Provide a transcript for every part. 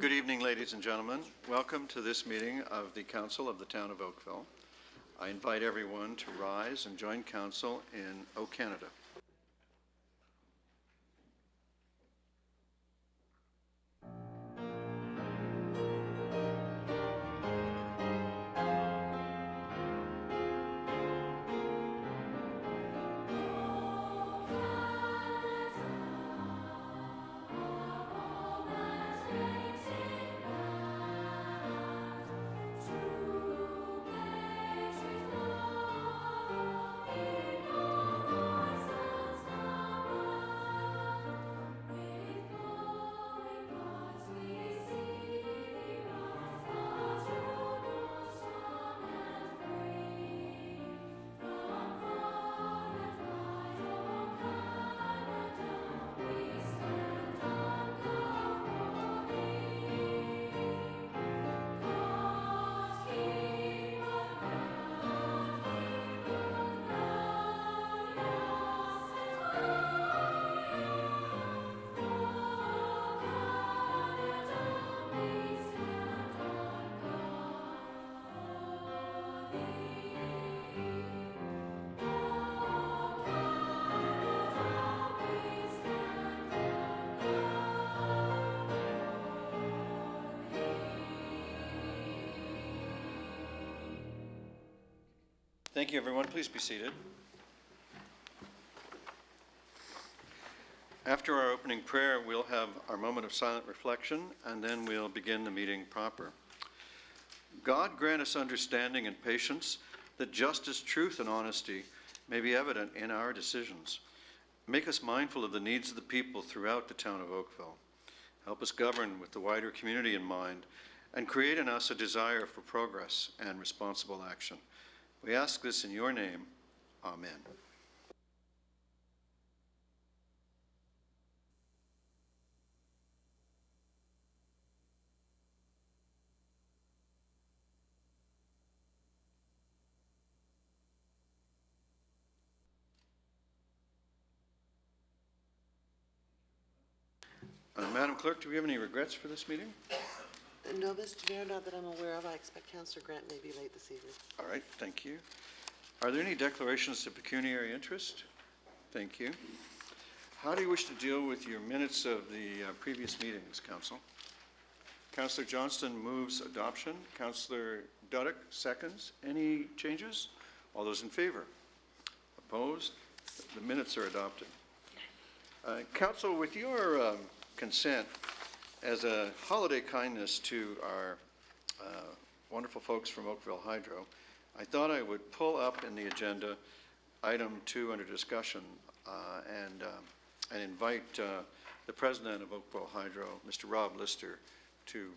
Good evening, ladies and gentlemen. Welcome to this meeting of the Council of the Town of Oakville. I invite everyone to rise and join Council in O Canada. Thank you, everyone. Please be seated. After our opening prayer, we'll have our moment of silent reflection, and then we'll begin the meeting proper. God grant us understanding and patience, that justice, truth, and honesty may be evident in our decisions. Make us mindful of the needs of the people throughout the town of Oakville. Help us govern with the wider community in mind, and create in us a desire for progress and responsible action. We ask this in your name. Amen. Madam Clerk, do we have any regrets for this meeting? No, Mr. Mayor, not that I'm aware of. I expect Councillor Grant may be late this evening. All right, thank you. Are there any declarations of pecuniary interest? Thank you. How do you wish to deal with your minutes of the previous meetings, Council? Councillor Johnston moves adoption. Councillor Duddick seconds. Any changes? All those in favor? Opposed? The minutes are adopted. Council, with your consent, as a holiday kindness to our wonderful folks from Oakville Hydro, I thought I would pull up in the agenda item 2 under discussion and invite the president of Oakville Hydro, Mr. Rob Lister, to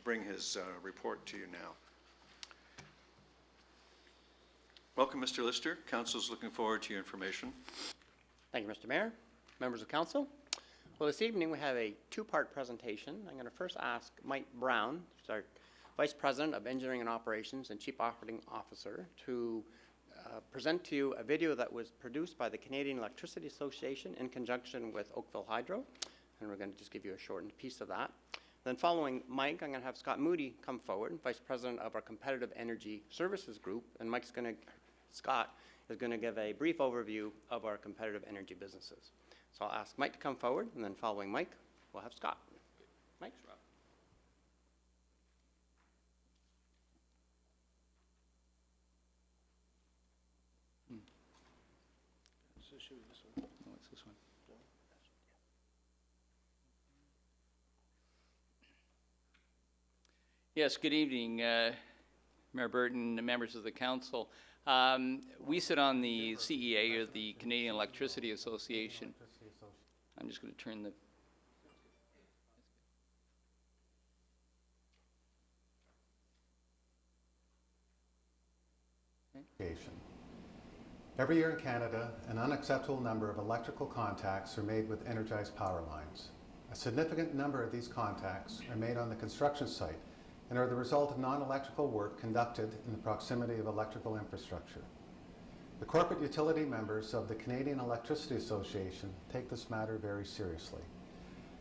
bring his report to you now. Welcome, Mr. Lister. Council's looking forward to your information. Thank you, Mr. Mayor, members of council. Well, this evening we have a two-part presentation. I'm going to first ask Mike Brown, who's our Vice President of Engineering and Operations and Chief Operating Officer, to present to you a video that was produced by the Canadian Electricity Association in conjunction with Oakville Hydro, and we're going to just give you a shortened piece of that. Then following Mike, I'm going to have Scott Mudie come forward, Vice President of our Competitive Energy Services Group, and Scott is going to give a brief overview of our competitive energy businesses. So I'll ask Mike to come forward, and then following Mike, we'll have Scott. Mike, Rob. So should we this one? Oh, it's this one. Yes, good evening, Mayor Burton and members of the council. We sit on the CEA, or the Canadian Electricity Association. I'm just going to turn the... Every year in Canada, an unacceptable number of electrical contacts are made with energized power lines. A significant number of these contacts are made on the construction site and are the result of non-electrical work conducted in the proximity of electrical infrastructure. The corporate utility members of the Canadian Electricity Association take this matter very seriously.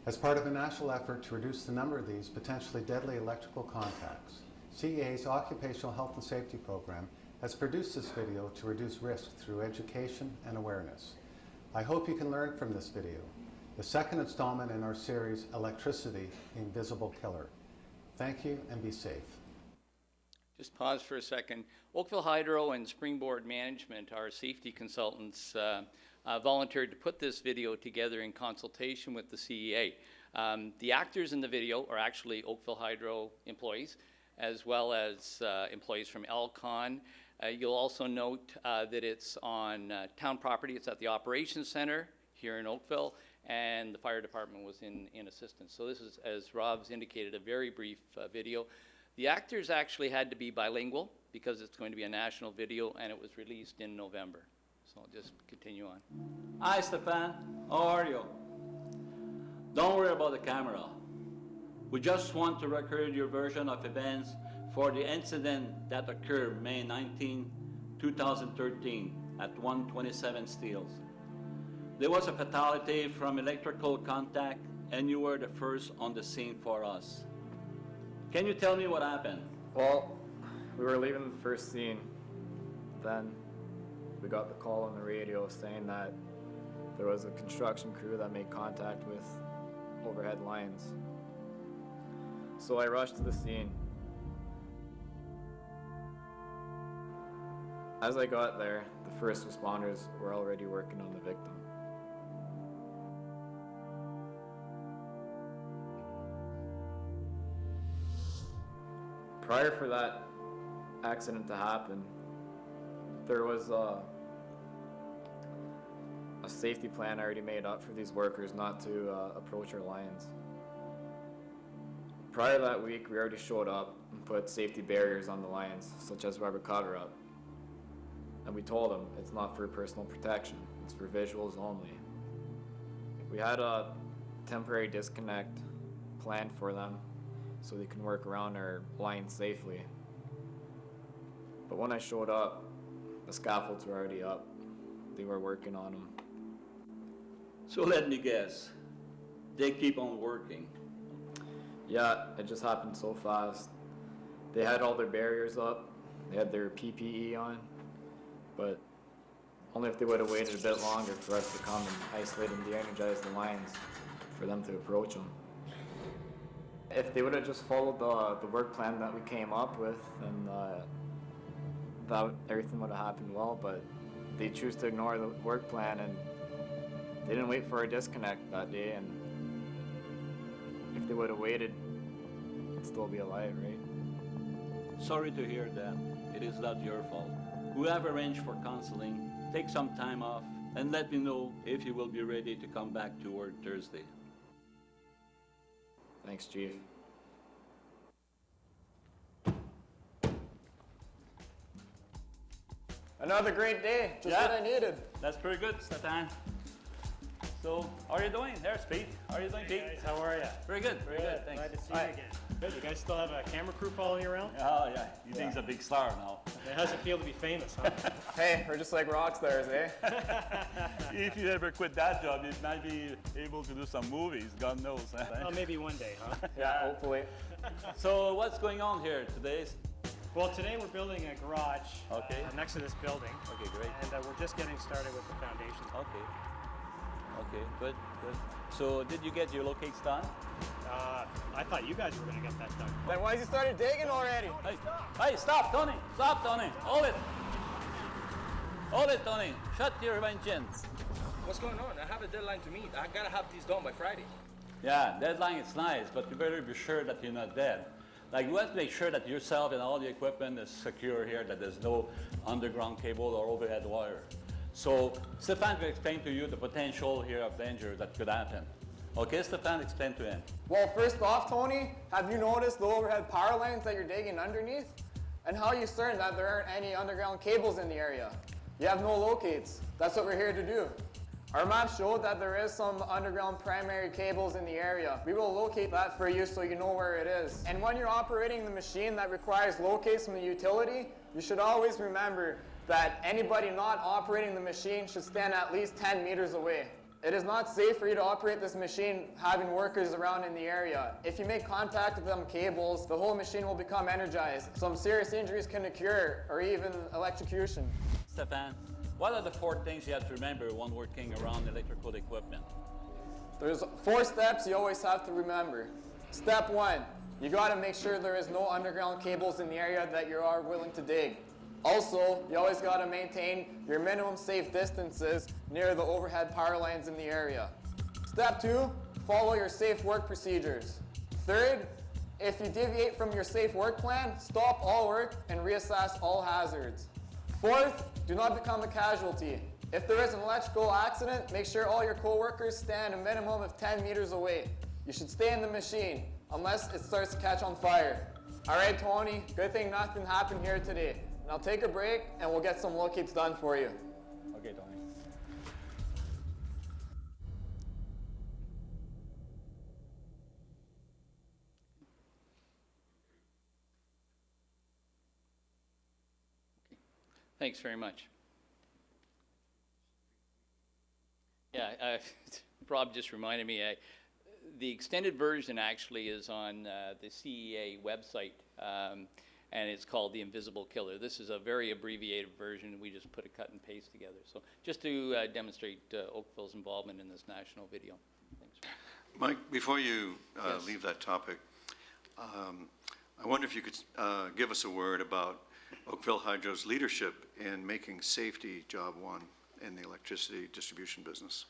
As part of a national effort to reduce the number of these potentially deadly electrical contacts, CEA's Occupational Health and Safety Program has produced this video to reduce risk through education and awareness. I hope you can learn from this video, the second installment in our series, Electricity, the Invisible Killer. Thank you and be safe. Just pause for a second. Oakville Hydro and Springboard Management, our safety consultants, volunteered to put this video together in consultation with the CEA. The actors in the video are actually Oakville Hydro employees, as well as employees from Elcon. You'll also note that it's on town property. It's at the Operations Center here in Oakville, and the fire department was in assistance. So this is, as Rob's indicated, a very brief video. The actors actually had to be bilingual because it's going to be a national video, and it was released in November. So I'll just continue on. Hi, Stefan. How are you? Don't worry about the camera. We just want to record your version of events for the incident that occurred May 19, 2013 at 127 Steeles. There was a fatality from electrical contact, and you were the first on the scene for us. Can you tell me what happened? Well, we were leaving the first scene. Then we got the call on the radio saying that there was a construction crew that made contact with overhead lines. So I rushed to the scene. As I got there, the first responders were already working on the victim. Prior for that accident to happen, there was a safety plan already made up for these workers not to approach our lines. Prior to that week, we already showed up and put safety barriers on the lines, such as rubber cover-up. And we told them it's not for personal protection, it's for visuals only. We had a temporary disconnect planned for them so they can work around our lines safely. But when I showed up, the scaffolds were already up. They were working on them. So let me guess, they keep on working. Yeah, it just happened so fast. They had all their barriers up, they had their PPE on, but only if they would have waited a bit longer for us to come and isolate and de-energize the lines for them to approach them. If they would have just followed the work plan that we came up with, then everything would have happened well, but they choose to ignore the work plan, and they didn't wait for a disconnect that day, and if they would have waited, it'd still be alive, right? Sorry to hear that. It is not your fault. We have arranged for counseling. Take some time off and let me know if you will be ready to come back to work Thursday. Thanks, Chief. Another great day, just Yeah. what I needed. That's pretty good, Stefan. So, how are you doing? There's Pete. How are you doing, Pete? Guys, how are you? Very good, very good, thanks. Glad to see you again. Good. You guys still have a camera crew following you around? Oh, yeah. You think he's a big star now. How does it feel to be famous, huh? Hey, we're just like rock stars, eh? If you ever quit that job, you might be able to do some movies, God knows. Well, maybe one day, huh? Yeah, hopefully. So, what's going on here today? Well, today we're building a garage Okay. next to this building. Okay, great. And we're just getting started with the foundations. Okay. Okay, good, good. So, did you get your locates done? I thought you guys were going to get that done. Then why has he started digging already? Hey, stop, Tony! Stop, Tony! Hold it! Hold it, Tony! Shut your engine! What's going on? I have a deadline to meet. I gotta have these done by Friday. Yeah, deadline is nice, but you better be sure that you're not dead. Like, you have to make sure that yourself and all the equipment is secure here, that there's no underground cable or overhead wire. So, Stefan will explain to you the potential here of danger that could happen. Okay, Stefan, explain to him. Well, first off, Tony, have you noticed the overhead power lines that you're digging underneath? And how are you certain that there aren't any underground cables in the area? You have no locates. That's what we're here to do. Our map showed that there is some underground primary cables in the area. We will locate that for you so you know where it is. And when you're operating the machine that requires locates from the utility, you should always remember that anybody not operating the machine should stand at least 10 meters away. It is not safe for you to operate this machine having workers around in the area. If you make contact with them cables, the whole machine will become energized. Some serious injuries can occur, or even electrocution. Stefan, what are the 4 things you have to remember when working around electrical equipment? There's 4 steps you always have to remember. Step 1, you gotta make sure there is no underground cables in the area that you are willing to dig. Also, you always gotta maintain your minimum safe distances near the overhead power lines in the area. Step 2, follow your safe work procedures. Third, if you deviate from your safe work plan, stop all work and reassess all hazards. Fourth, do not become a casualty. If there is an electrical accident, make sure all your co-workers stand a minimum of 10 meters away. You should stay in the machine unless it starts to catch on fire. All right, Tony, good thing nothing happened here today. Now take a break and we'll get some locates done for you. Okay, Tony. Thanks very much. Yeah, Rob just reminded me, the extended version actually is on the CEA website, and it's called The Invisible Killer. This is a very abbreviated version. We just put a cut and paste together. So just to demonstrate Oakville's involvement in this national video. Thanks. Mike, before you Yes. leave that topic, I wonder if you could give us a word about Oakville Hydro's leadership in making safety job one in the electricity distribution business.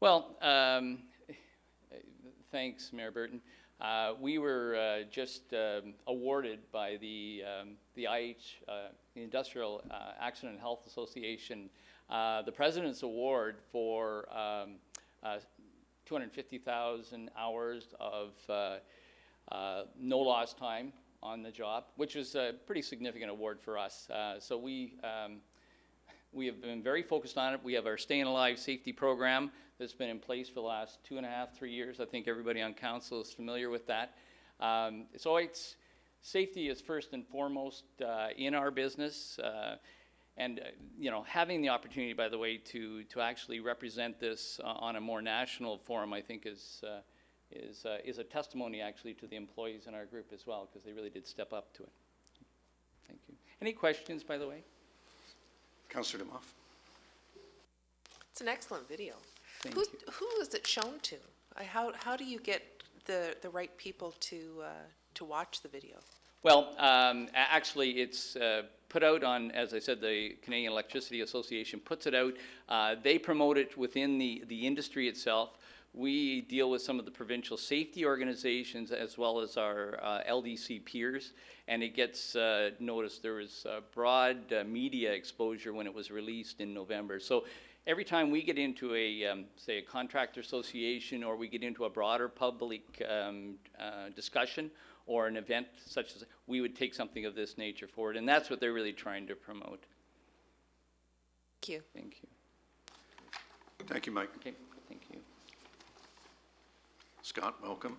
Well, thanks, Mayor Burton. We were just awarded by the IH, the Industrial Accident and Health Association, the President's Award for 250,000 hours of no lost time on the job, which was a pretty significant award for us. So we have been very focused on it. We have our Staying Alive safety program that's been in place for the last 2.5, 3 years. I think everybody on council is familiar with that. So it's safety is first and foremost in our business. And you know, having the opportunity, by the way, to actually represent this on a more national forum, I think is a testimony actually to the employees in our group as well, because they really did step up to it. Thank you. Any questions, by the way? Councillor Demoff. It's an excellent video. Thank Who, you. who is it shown to? How do you get the right people to watch the video? Well, actually, it's put out on, as I said, the Canadian Electricity Association puts it out. They promote it within the industry itself. We deal with some of the provincial safety organizations as well as our LDC peers, and it gets noticed. There was broad media exposure when it was released in November. So every time we get into a, say, a contractor association, or we get into a broader public discussion or an event such as, we would take something of this nature forward, and that's what they're really trying to promote. Thank you. Thank you. Thank you, Mike. Okay, thank you. Scott, welcome.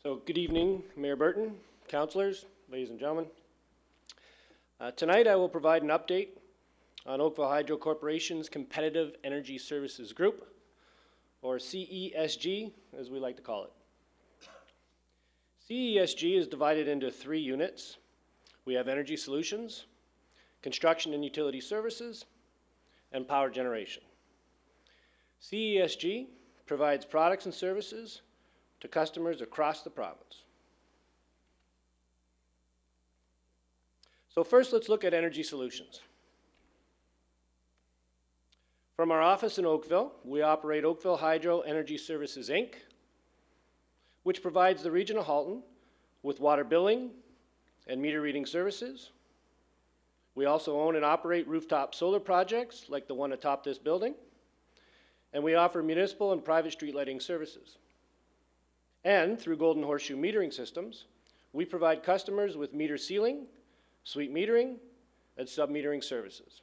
So, good evening, Mayor Burton, councilors, ladies and gentlemen. Tonight I will provide an update on Oakville Hydro Corporation's Competitive Energy Services Group, or CESG, as we like to call it. CESG is divided into 3 units. We have Energy Solutions, Construction and Utility Services, and Power Generation. CESG provides products and services to customers across the province. So first, let's look at Energy Solutions. From our office in Oakville, we operate Oakville Hydro Energy Services, Inc., which provides the region of Halton with water billing and meter reading services. We also own and operate rooftop solar projects like the one atop this building, and we offer municipal and private street lighting services. And through Golden Horseshoe Metering Systems, we provide customers with meter sealing, suite metering, and sub-metering services.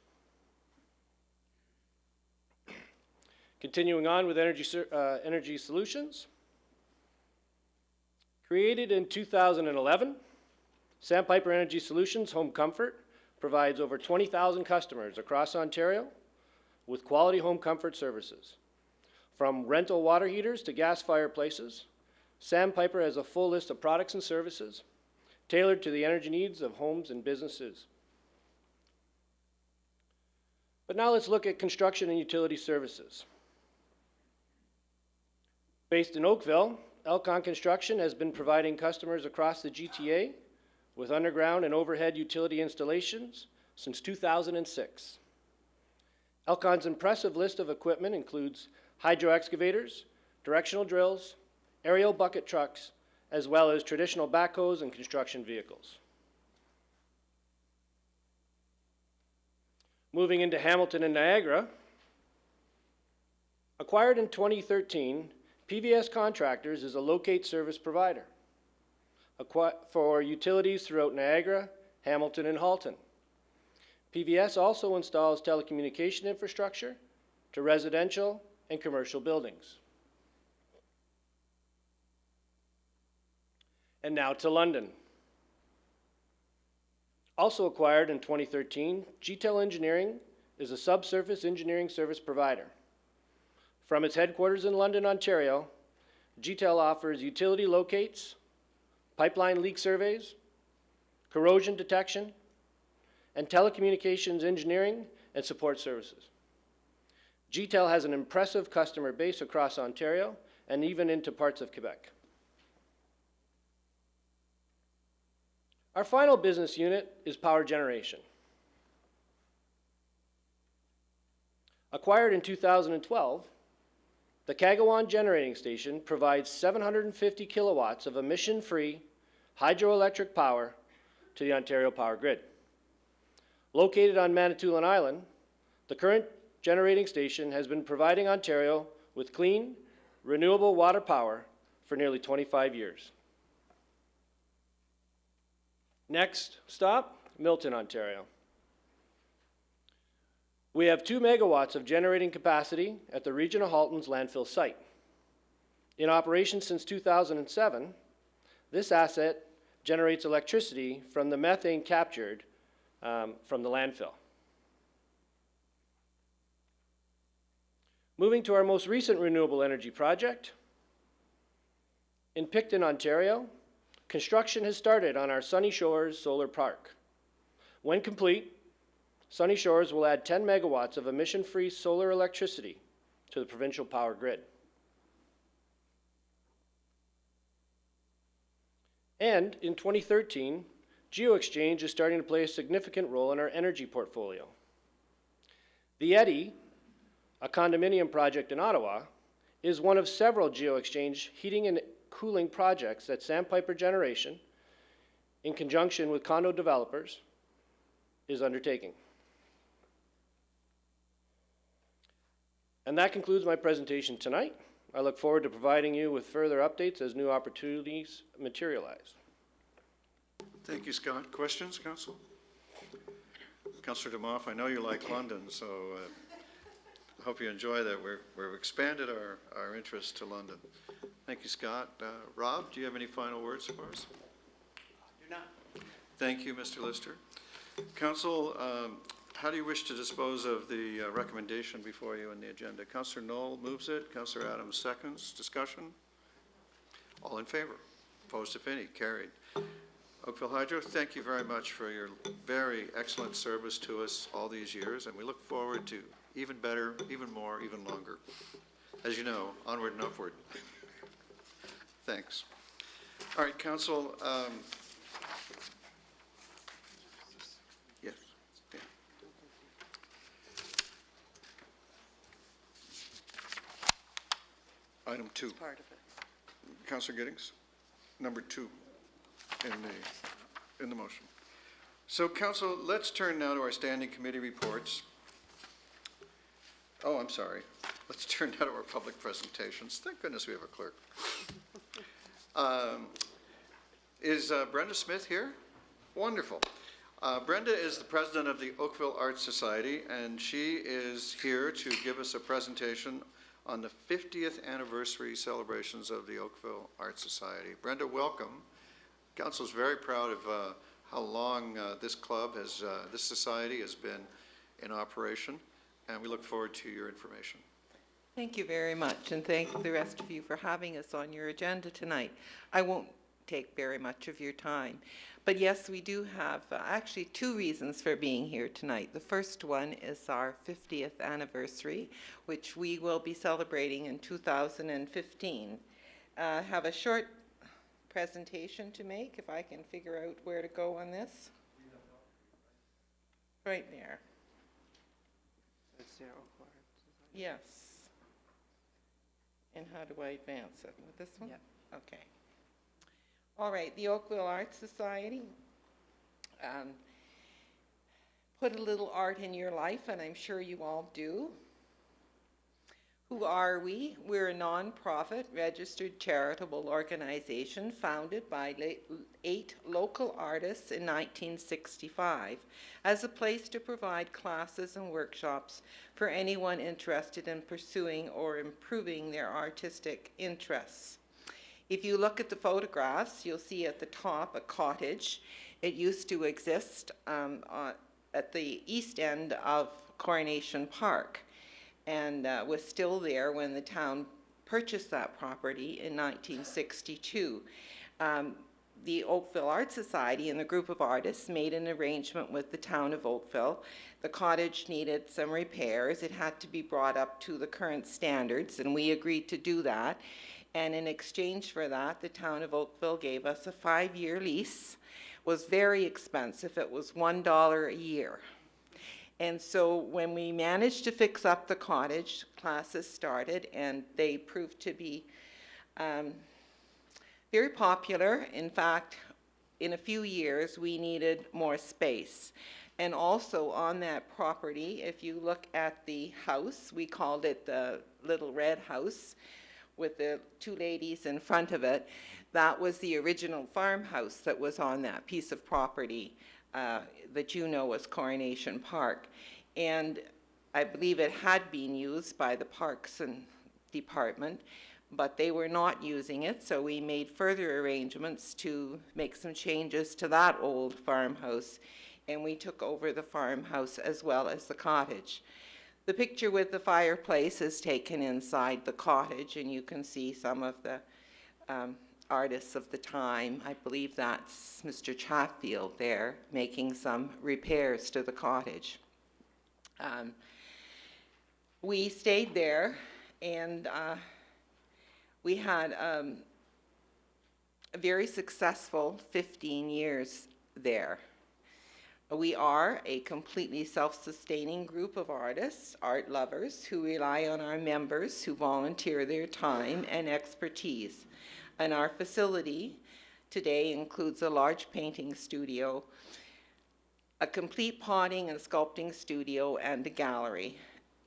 Continuing on with energy solutions. Created in 2011, Sandpiper Energy Solutions Home Comfort provides over 20,000 customers across Ontario with quality home comfort services. From rental water heaters to gas fireplaces, Sandpiper has a full list of products and services tailored to the energy needs of homes and businesses. But now let's look at construction and utility services. Based in Oakville, Elcon Construction has been providing customers across the GTA with underground and overhead utility installations since 2006. Elcon's impressive list of equipment includes hydro excavators, directional drills, aerial bucket trucks, as well as traditional backhoes and construction vehicles. Moving into Hamilton and Niagara, acquired in 2013, PVS Contractors is a locate service provider for utilities throughout Niagara, Hamilton, and Halton. PVS also installs telecommunication infrastructure to residential and commercial buildings. And now to London. Also acquired in 2013, GTEL Engineering is a subsurface engineering service provider. From its headquarters in London, Ontario, GTEL offers utility locates, pipeline leak surveys, corrosion detection, and telecommunications engineering and support services. GTEL has an impressive customer base across Ontario and even into parts of Quebec. Our final business unit is power generation. Acquired in 2012, the Kagawan Generating Station provides 750 kilowatts of emission-free hydroelectric power to the Ontario power grid. Located on Manitoulin Island, the current generating station has been providing Ontario with clean, renewable water power for nearly 25 years. Next stop, Milton, Ontario. We have 2 megawatts of generating capacity at the Region of Halton's landfill site. In operation since 2007, this asset generates electricity from the methane captured from the landfill. Moving to our most recent renewable energy project. In Picton, Ontario, construction has started on our Sunny Shores Solar Park. When complete, Sunny Shores will add 10 megawatts of emission-free solar electricity to the provincial power grid. And in 2013, GeoExchange is starting to play a significant role in our energy portfolio. The Eddy, a condominium project in Ottawa, is one of several GeoExchange heating and cooling projects that Sandpiper Generation, in conjunction with condo developers, is undertaking. And that concludes my presentation tonight. I look forward to providing you with further updates as new opportunities materialize. Thank you, Scott. Questions, Council? Councillor Demoff, I know you like London, so I hope you enjoy that. We've expanded our interest to London. Thank you, Scott. Rob, do you have any final words for us? Do not. Thank you, Mr. Lister. Council, how do you wish to dispose of the recommendation before you in the agenda? Councillor Knoll moves it. Councillor Adams seconds. Discussion? All in favor? Opposed, if any? Carried. Oakville Hydro, thank you very much for your very excellent service to us all these years, and we look forward to even better, even more, even longer. As you know, onward and upward. Thanks. All right, Council. Yes. Yeah. Item 2. Part of it. Councillor Giddings, number 2 in the motion. So, Council, let's turn now to our standing committee reports. Oh, I'm sorry. Let's turn now to our public presentations. Thank goodness we have a clerk. Is Brenda Smith here? Wonderful. Brenda is the president of the Oakville Arts Society, and she is here to give us a presentation on the 50th anniversary celebrations of the Oakville Art Society. Brenda, welcome. Council's very proud of how long this club has, this society has been in operation, and we look forward to your information. Thank you very much, and thank the rest of you for having us on your agenda tonight. I won't take very much of your time, but yes, we do have actually two reasons for being here tonight. The first one is our 50th anniversary, which we will be celebrating in 2015. Have a short presentation to make, if I can figure out where to go on this. Right there. Yes. And how do I advance it? With this one? Yeah. Okay. All right, the Oakville Art Society. Put a little art in your life, and I'm sure you all do. Who are we? We're a non-profit, registered charitable organization founded by 8 local artists in 1965 as a place to provide classes and workshops for anyone interested in pursuing or improving their artistic interests. If you look at the photographs, you'll see at the top a cottage. It used to exist at the east end of Coronation Park, and was still there when the town purchased that property in 1962. The Oakville Art Society and the group of artists made an arrangement with the town of Oakville. The cottage needed some repairs. It had to be brought up to the current standards, and we agreed to do that. And in exchange for that, the town of Oakville gave us a 5-year lease. It was very expensive. It was $1 a year. And so when we managed to fix up the cottage, classes started, and they proved to be very popular. In fact, in a few years, we needed more space. And also on that property, if you look at the house, we called it the Little Red House with the 2 ladies in front of it. That was the original farmhouse that was on that piece of property that you know as Coronation Park. And I believe it had been used by the Parks and Department, but they were not using it, so we made further arrangements to make some changes to that old farmhouse, and we took over the farmhouse as well as the cottage. The picture with the fireplace is taken inside the cottage, and you can see some of the artists of the time. I believe that's Mr. Chatfield there making some repairs to the cottage. We stayed there, and we had a very successful 15 years there. We are a completely self-sustaining group of artists, art lovers, who rely on our members who volunteer their time and expertise. And our facility today includes a large painting studio, a complete potting and sculpting studio, and a gallery.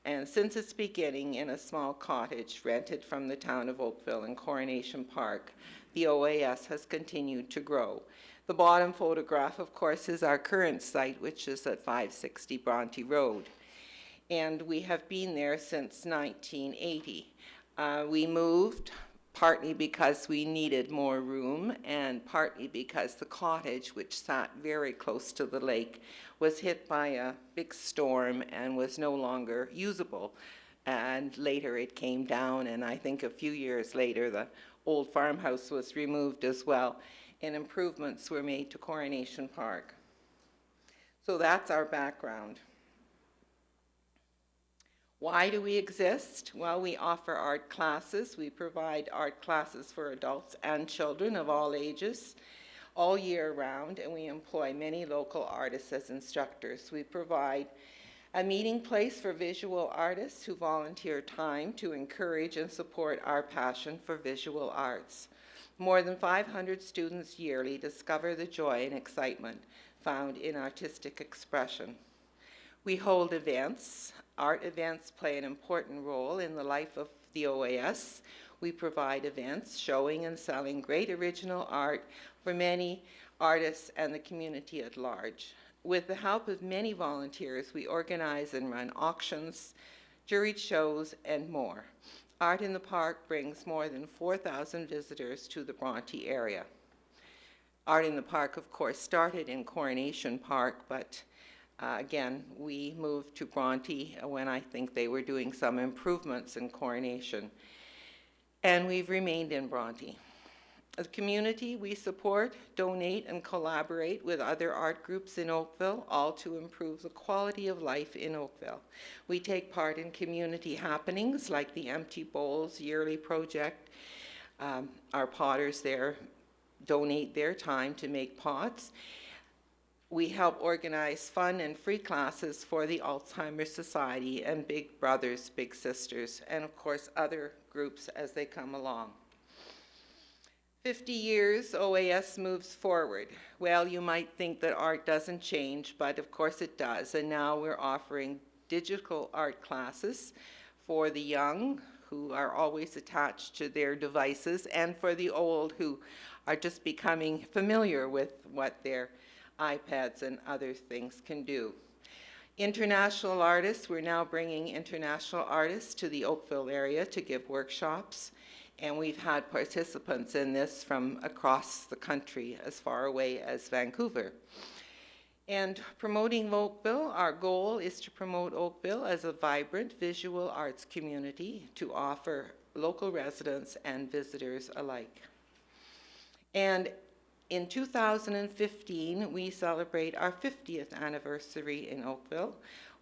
And since its beginning in a small cottage rented from the town of Oakville in Coronation Park, the OAS has continued to grow. The bottom photograph, of course, is our current site, which is at 560 Bronte Road. And we have been there since 1980. We moved partly because we needed more room, and partly because the cottage, which sat very close to the lake, was hit by a big storm and was no longer usable. And later it came down, and I think a few years later the old farmhouse was removed as well, and improvements were made to Coronation Park. So that's our background. Why do we exist? Well, we offer art classes. We provide art classes for adults and children of all ages, all year round, and we employ many local artists as instructors. We provide a meeting place for visual artists who volunteer time to encourage and support our passion for visual arts. More than 500 students yearly discover the joy and excitement found in artistic expression. We hold events. Art events play an important role in the life of the OAS. We provide events showing and selling great original art for many artists and the community at large. With the help of many volunteers, we organize and run auctions, juried shows, and more. Art in the Park brings more than 4,000 visitors to the Bronte area. Art in the Park, of course, started in Coronation Park, but again, we moved to Bronte when I think they were doing some improvements in Coronation. And we've remained in Bronte. As a community, we support, donate, and collaborate with other art groups in Oakville, all to improve the quality of life in Oakville. We take part in community happenings like the Empty Bowls yearly project. Our potters there donate their time to make pots. We help organize fun and free classes for the Alzheimer's Society and Big Brothers, Big Sisters, and of course other groups as they come along. 50 years, OAS moves forward. Well, you might think that art doesn't change, but of course it does. And now we're offering digital art classes for the young who are always attached to their devices, and for the old who are just becoming familiar with what their iPads and other things can do. International artists, we're now bringing international artists to the Oakville area to give workshops. And we've had participants in this from across the country, as far away as Vancouver. And promoting Oakville, our goal is to promote Oakville as a vibrant visual arts community to offer local residents and visitors alike. And in 2015, we celebrate our 50th anniversary in Oakville,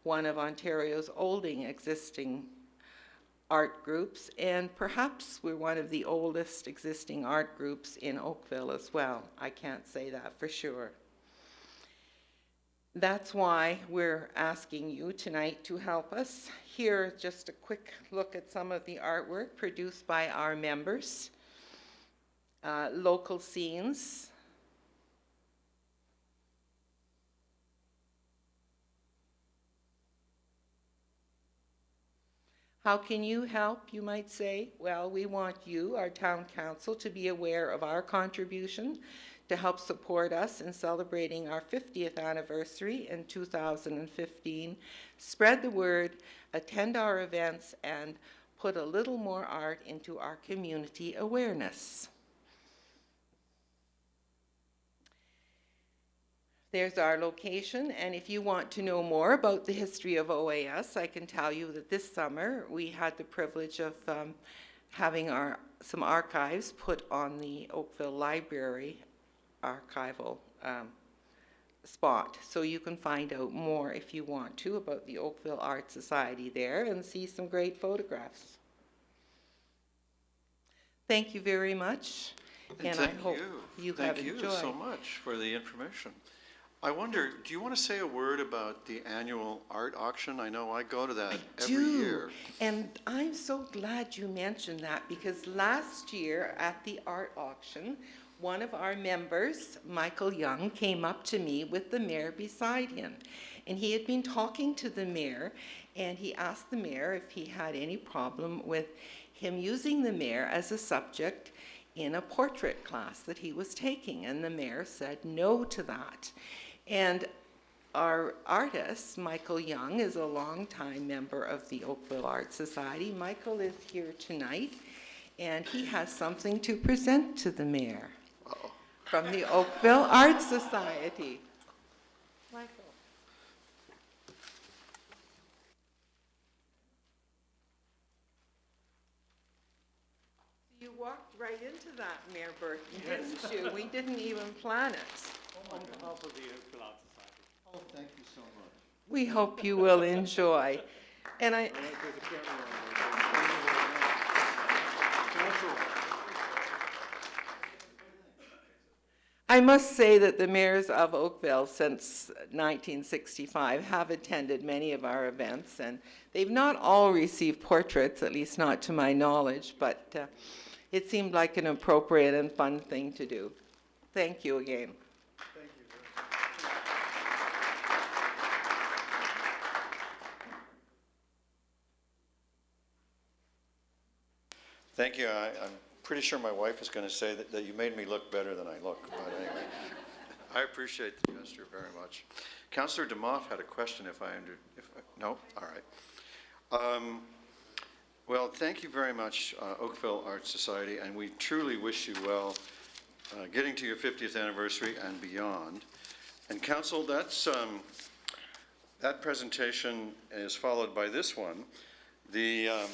one of Ontario's oldest existing art groups, and perhaps we're one of the oldest existing art groups in Oakville as well. I can't say that for sure. That's why we're asking you tonight to help us. Here, just a quick look at some of the artwork produced by our members. Local scenes. How can you help, you might say? Well, we want you, our town council, to be aware of our contribution to help support us in celebrating our 50th anniversary in 2015. Spread the word, attend our events, and put a little more art into our community awareness. There's our location, and if you want to know more about the history of OAS, I can tell you that this summer we had the privilege of having some archives put on the Oakville Library archival spot. So you can find out more if you want to about the Oakville Art Society there and see some great photographs. Thank you very much, and I hope you have enjoyed. Thank you so much for the information. I wonder, do you want to say a word about the annual art auction? I know I go to that every year. And I'm so glad you mentioned that, because last year at the art auction, one of our members, Michael Young, came up to me with the mayor beside him. And he had been talking to the mayor, and he asked the mayor if he had any problem with him using the mayor as a subject in a portrait class that he was taking. And the mayor said no to that. And our artist, Michael Young, is a longtime member of the Oakville Art Society. Michael is here tonight, and he has something to present to the mayor from the Oakville Art Society. Michael. You walked right into that, Mayor Burton, didn't you? We didn't even plan it. On behalf of the Oakville Art Society. Oh, thank you so much. We hope you will enjoy. And I must say that the mayors of Oakville since 1965 have attended many of our events, and they've not all received portraits, at least not to my knowledge, but it seemed like an appropriate and fun thing to do. Thank you again. Thank you. I'm pretty sure my wife is going to say that you made me look better than I look. But anyway, I appreciate the gesture very much. Councillor DeMoff had a question. No? All right. Well, thank you very much, Oakville Art Society, and we truly wish you well getting to your 50th anniversary and beyond. And council, that presentation is followed by this one. Let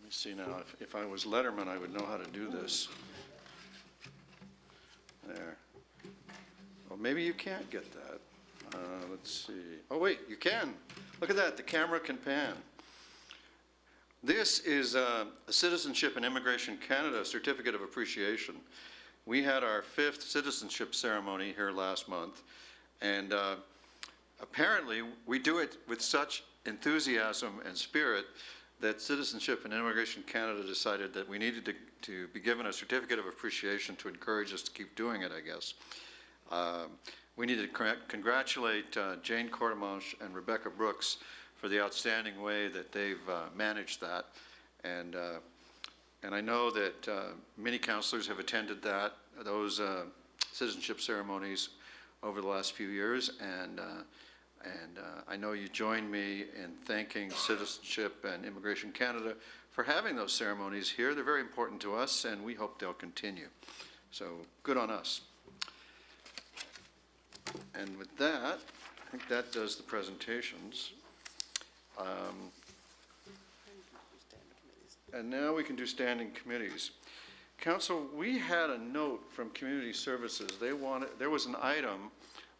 me see now, if I was Letterman, I would know how to do this. There. Well, maybe you can't get that. Let's see. Oh, wait, you can. Look at that, the camera can pan. This is a Citizenship and Immigration Canada Certificate of Appreciation. We had our 5th citizenship ceremony here last month, and apparently we do it with such enthusiasm and spirit that Citizenship and Immigration Canada decided that we needed to be given a certificate of appreciation to encourage us to keep doing it, I guess. We need to congratulate Jane Courtemanche and Rebecca Brooks for the outstanding way that they've managed that. And I know that many councillors have attended those citizenship ceremonies over the last few years, and I know you join me in thanking Citizenship and Immigration Canada for having those ceremonies here. They're very important to us, and we hope they'll continue. So good on us. And with that, I think that does the presentations. And now we can do standing committees. Council, we had a note from Community Services. There was an item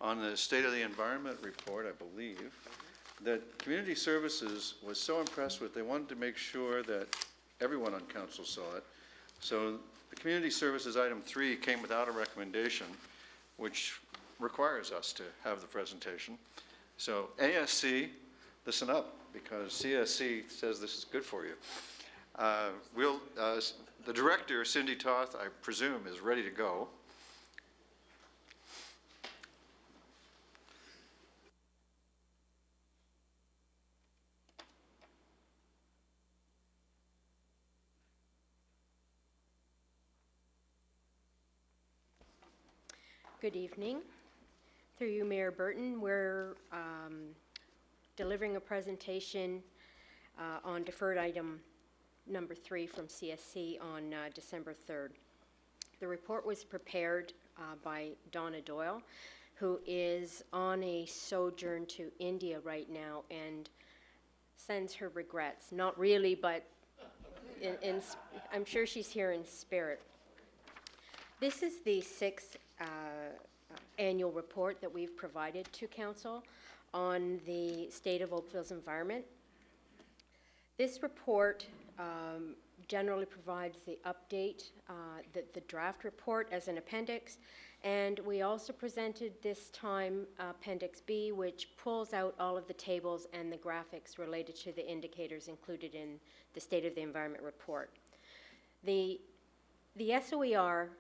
on the State of the Environment report, I believe, that Community Services was so impressed with, they wanted to make sure that everyone on council saw it. So the Community Services item 3 came without a recommendation, which requires us to have the presentation. So ASC, listen up, because CSC says this is good for you. The director, Cindy Toth, I presume, is ready to go. Good evening. Through you, Mayor Burton, we're delivering a presentation on deferred item number 3 from CSC on December 3rd. The report was prepared by Donna Doyle, who is on a sojourn to India right now and sends her regrets. Not really, but I'm sure she's here in spirit. This is the 6th annual report that we've provided to Council on the state of Oakville's environment. This report generally provides the update, the draft report as an appendix, and we also presented this time Appendix B, which pulls out all of the tables and the graphics related to the indicators included in the State of the Environment report. The SOER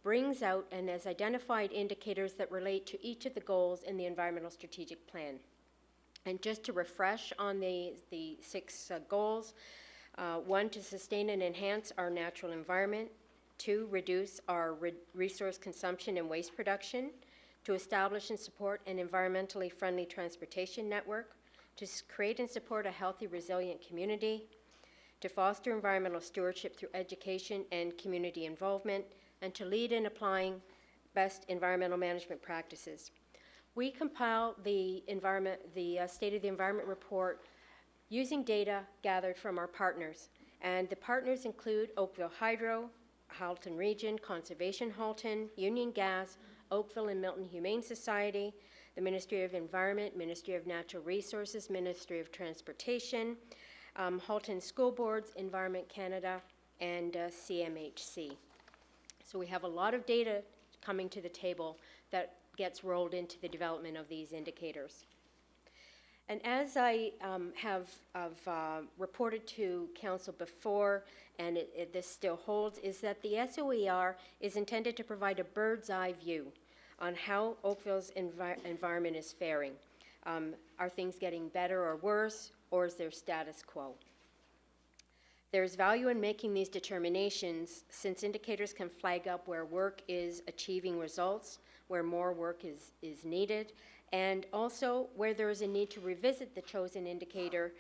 brings out and has identified indicators that relate to each of the goals in the Environmental Strategic Plan. And just to refresh on the 6 goals, 1, to sustain and enhance our natural environment. 2, reduce our resource consumption and waste production. To establish and support an environmentally friendly transportation network. To create and support a healthy, resilient community. To foster environmental stewardship through education and community involvement. And to lead in applying best environmental management practices. We compile the State of the Environment report using data gathered from our partners. And the partners include Oakville Hydro, Halton Region, Conservation Halton, Union Gas, Oakville and Milton Humane Society, the Ministry of Environment, Ministry of Natural Resources, Ministry of Transportation, Halton School Boards, Environment Canada, and CMHC. So we have a lot of data coming to the table that gets rolled into the development of these indicators. And as I have reported to Council before, and this still holds, is that the SOER is intended to provide a bird's eye view on how Oakville's environment is faring. Are things getting better or worse, or is there status quo? There's value in making these determinations since indicators can flag up where work is achieving results, where more work is needed, and also where there is a need to revisit the chosen indicator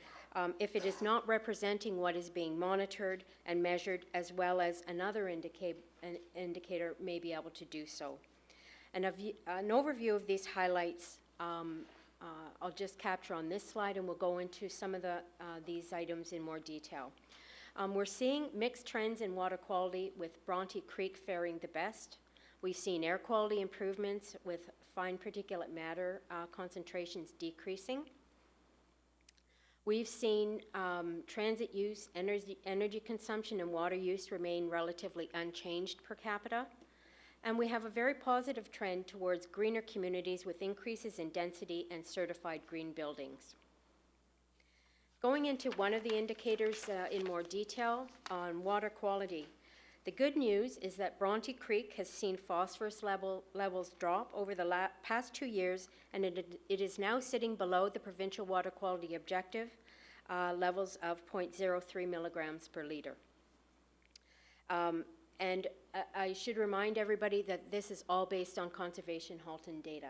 if it is not representing what is being monitored and measured, as well as another indicator may be able to do so. And an overview of these highlights I'll just capture on this slide, and we'll go into some of these items in more detail. We're seeing mixed trends in water quality, with Bronte Creek faring the best. We've seen air quality improvements with fine particulate matter concentrations decreasing. We've seen transit use, energy consumption, and water use remain relatively unchanged per capita. And we have a very positive trend towards greener communities with increases in density and certified green buildings. Going into one of the indicators in more detail on water quality, the good news is that Bronte Creek has seen phosphorus levels drop over the past 2 years, and it is now sitting below the provincial water quality objective levels of 0.03 milligrams per liter. And I should remind everybody that this is all based on Conservation Halton data.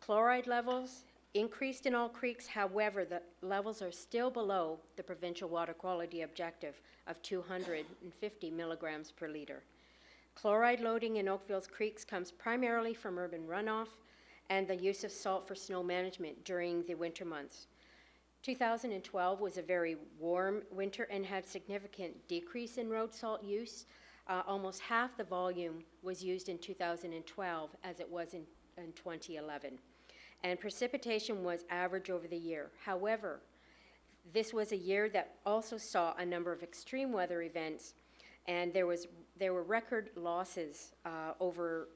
Chloride levels increased in all creeks. However, the levels are still below the provincial water quality objective of 250 milligrams per liter. Chloride loading in Oakville's creeks comes primarily from urban runoff and the use of salt for snow management during the winter months. 2012 was a very warm winter and had significant decrease in road salt use. Almost half the volume was used in 2012 as it was in 2011. And precipitation was average over the year. However, this was a year that also saw a number of extreme weather events, and there were record losses over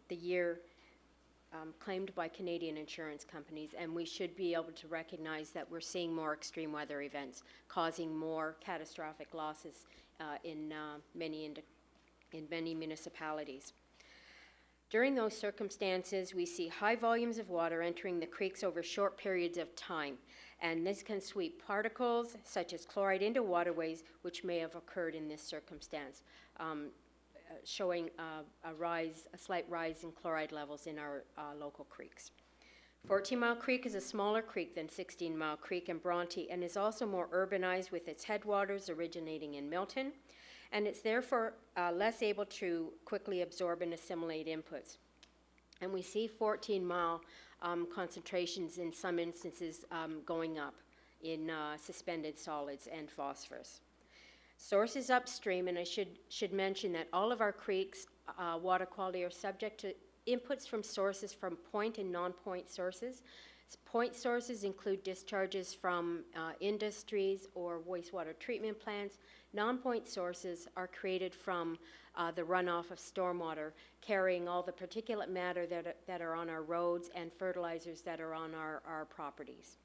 the year claimed by Canadian insurance companies, and we should be able to recognize that we're seeing more extreme weather events causing more catastrophic losses in many municipalities. During those circumstances, we see high volumes of water entering the creeks over short periods of time, and this can sweep particles such as chloride into waterways, which may have occurred in this circumstance, showing a slight rise in chloride levels in our local creeks. 14 Mile Creek is a smaller creek than 16 Mile Creek and Bronte, and is also more urbanized, with its headwaters originating in Milton, and it's therefore less able to quickly absorb and assimilate inputs. And we see 14 Mile concentrations in some instances going up in suspended solids and phosphorus. Sources upstream, and I should mention that all of our creeks' water quality are subject to inputs from sources from point and non-point sources. Point sources include discharges from industries or wastewater treatment plants. Non-point sources are created from the runoff of stormwater, carrying all the particulate matter that are on our roads and fertilizers that are on our properties.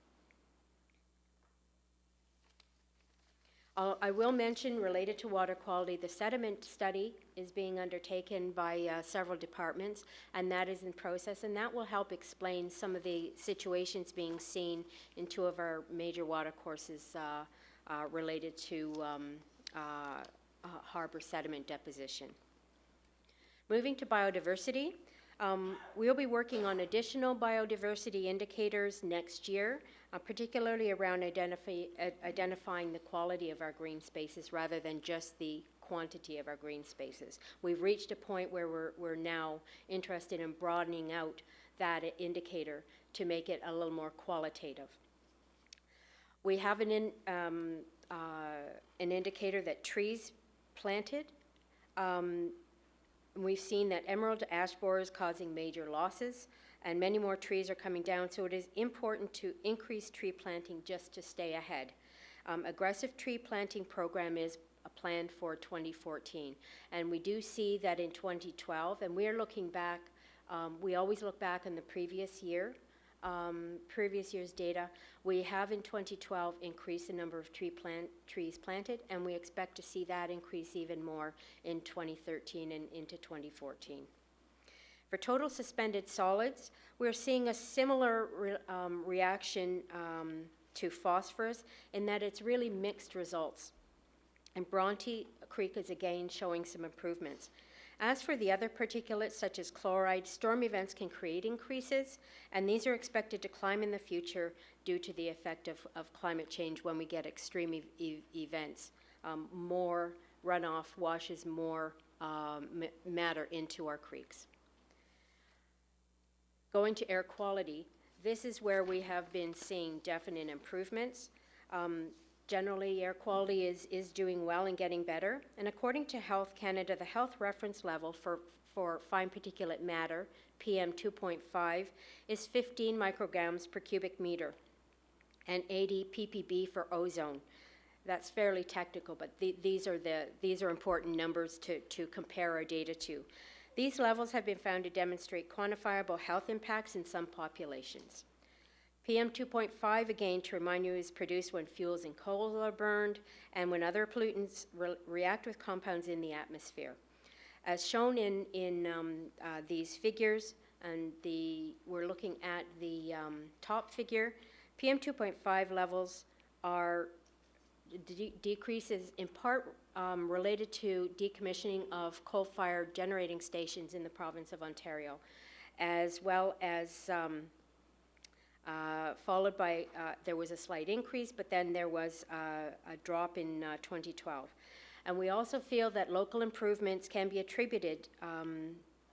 I will mention, related to water quality, the sediment study is being undertaken by several departments, and that is in process, and that will help explain some of the situations being seen in two of our major water courses related to harbor sediment deposition. Moving to biodiversity, we'll be working on additional biodiversity indicators next year, particularly around identifying the quality of our green spaces rather than just the quantity of our green spaces. We've reached a point where we're now interested in broadening out that indicator to make it a little more qualitative. We have an indicator that trees planted. We've seen that emerald ash borer is causing major losses, and many more trees are coming down, so it is important to increase tree planting just to stay ahead. Aggressive tree planting program is planned for 2014, and we do see that in 2012, and we're looking back, we always look back on the previous year's data. We have in 2012 increased the number of trees planted, and we expect to see that increase even more in 2013 and into 2014. For total suspended solids, we're seeing a similar reaction to phosphorus, in that it's really mixed results. And Bronte Creek is again showing some improvements. As for the other particulates, such as chloride, storm events can create increases, and these are expected to climb in the future due to the effect of climate change when we get extreme events. More runoff washes more matter into our creeks. Going to air quality, this is where we have been seeing definite improvements. Generally, air quality is doing well and getting better. And according to Health Canada, the health reference level for fine particulate matter, PM 2.5, is 15 micrograms per cubic meter, and 80 ppb for ozone. That's fairly technical, but these are important numbers to compare our data to. These levels have been found to demonstrate quantifiable health impacts in some populations. PM 2.5, again, to remind you, is produced when fuels and coal are burned and when other pollutants react with compounds in the atmosphere. As shown in these figures, and we're looking at the top figure, PM 2.5 levels are decreases in part related to decommissioning of coal-fired generating stations in the province of Ontario, as well as followed by, there was a slight increase, but then there was a drop in 2012. And we also feel that local improvements can be attributed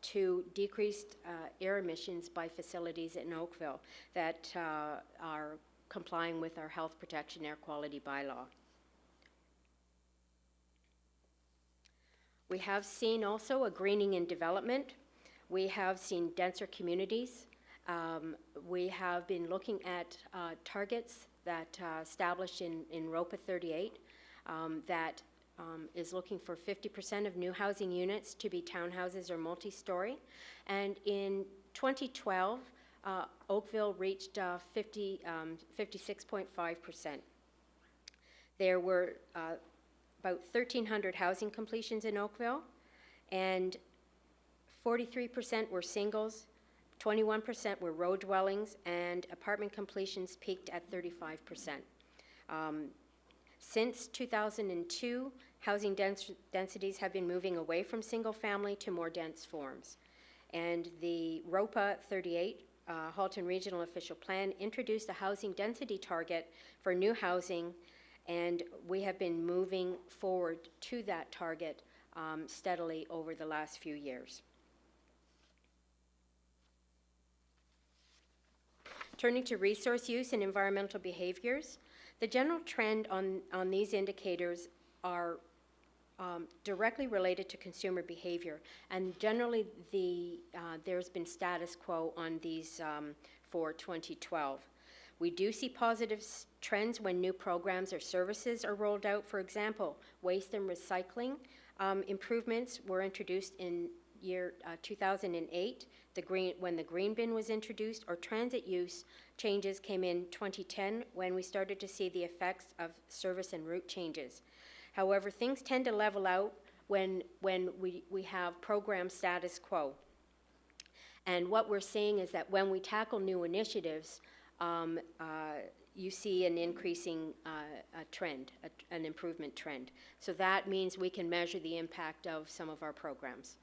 to decreased air emissions by facilities in Oakville that are complying with our health protection air quality bylaw. We have seen also a greening in development. We have seen denser communities. We have been looking at targets that established in ROPA 38 that is looking for 50% of new housing units to be townhouses or multi-story. And in 2012, Oakville reached 56.5%. There were about 1,300 housing completions in Oakville, and 43% were singles, 21% were row dwellings, and apartment completions peaked at 35%. Since 2002, housing densities have been moving away from single family to more dense forms. And the ROPA 38, Halton Regional Official Plan, introduced a housing density target for new housing, and we have been moving forward to that target steadily over the last few years. Turning to resource use and environmental behaviors, the general trend on these indicators are directly related to consumer behavior, and generally there's been status quo on these for 2012. We do see positive trends when new programs or services are rolled out. For example, waste and recycling improvements were introduced in year 2008, when the green bin was introduced, or transit use changes came in 2010 when we started to see the effects of service and route changes. However, things tend to level out when we have program status quo. And what we're seeing is that when we tackle new initiatives, you see an increasing trend, an improvement trend. So that means we can measure the impact of some of our programs,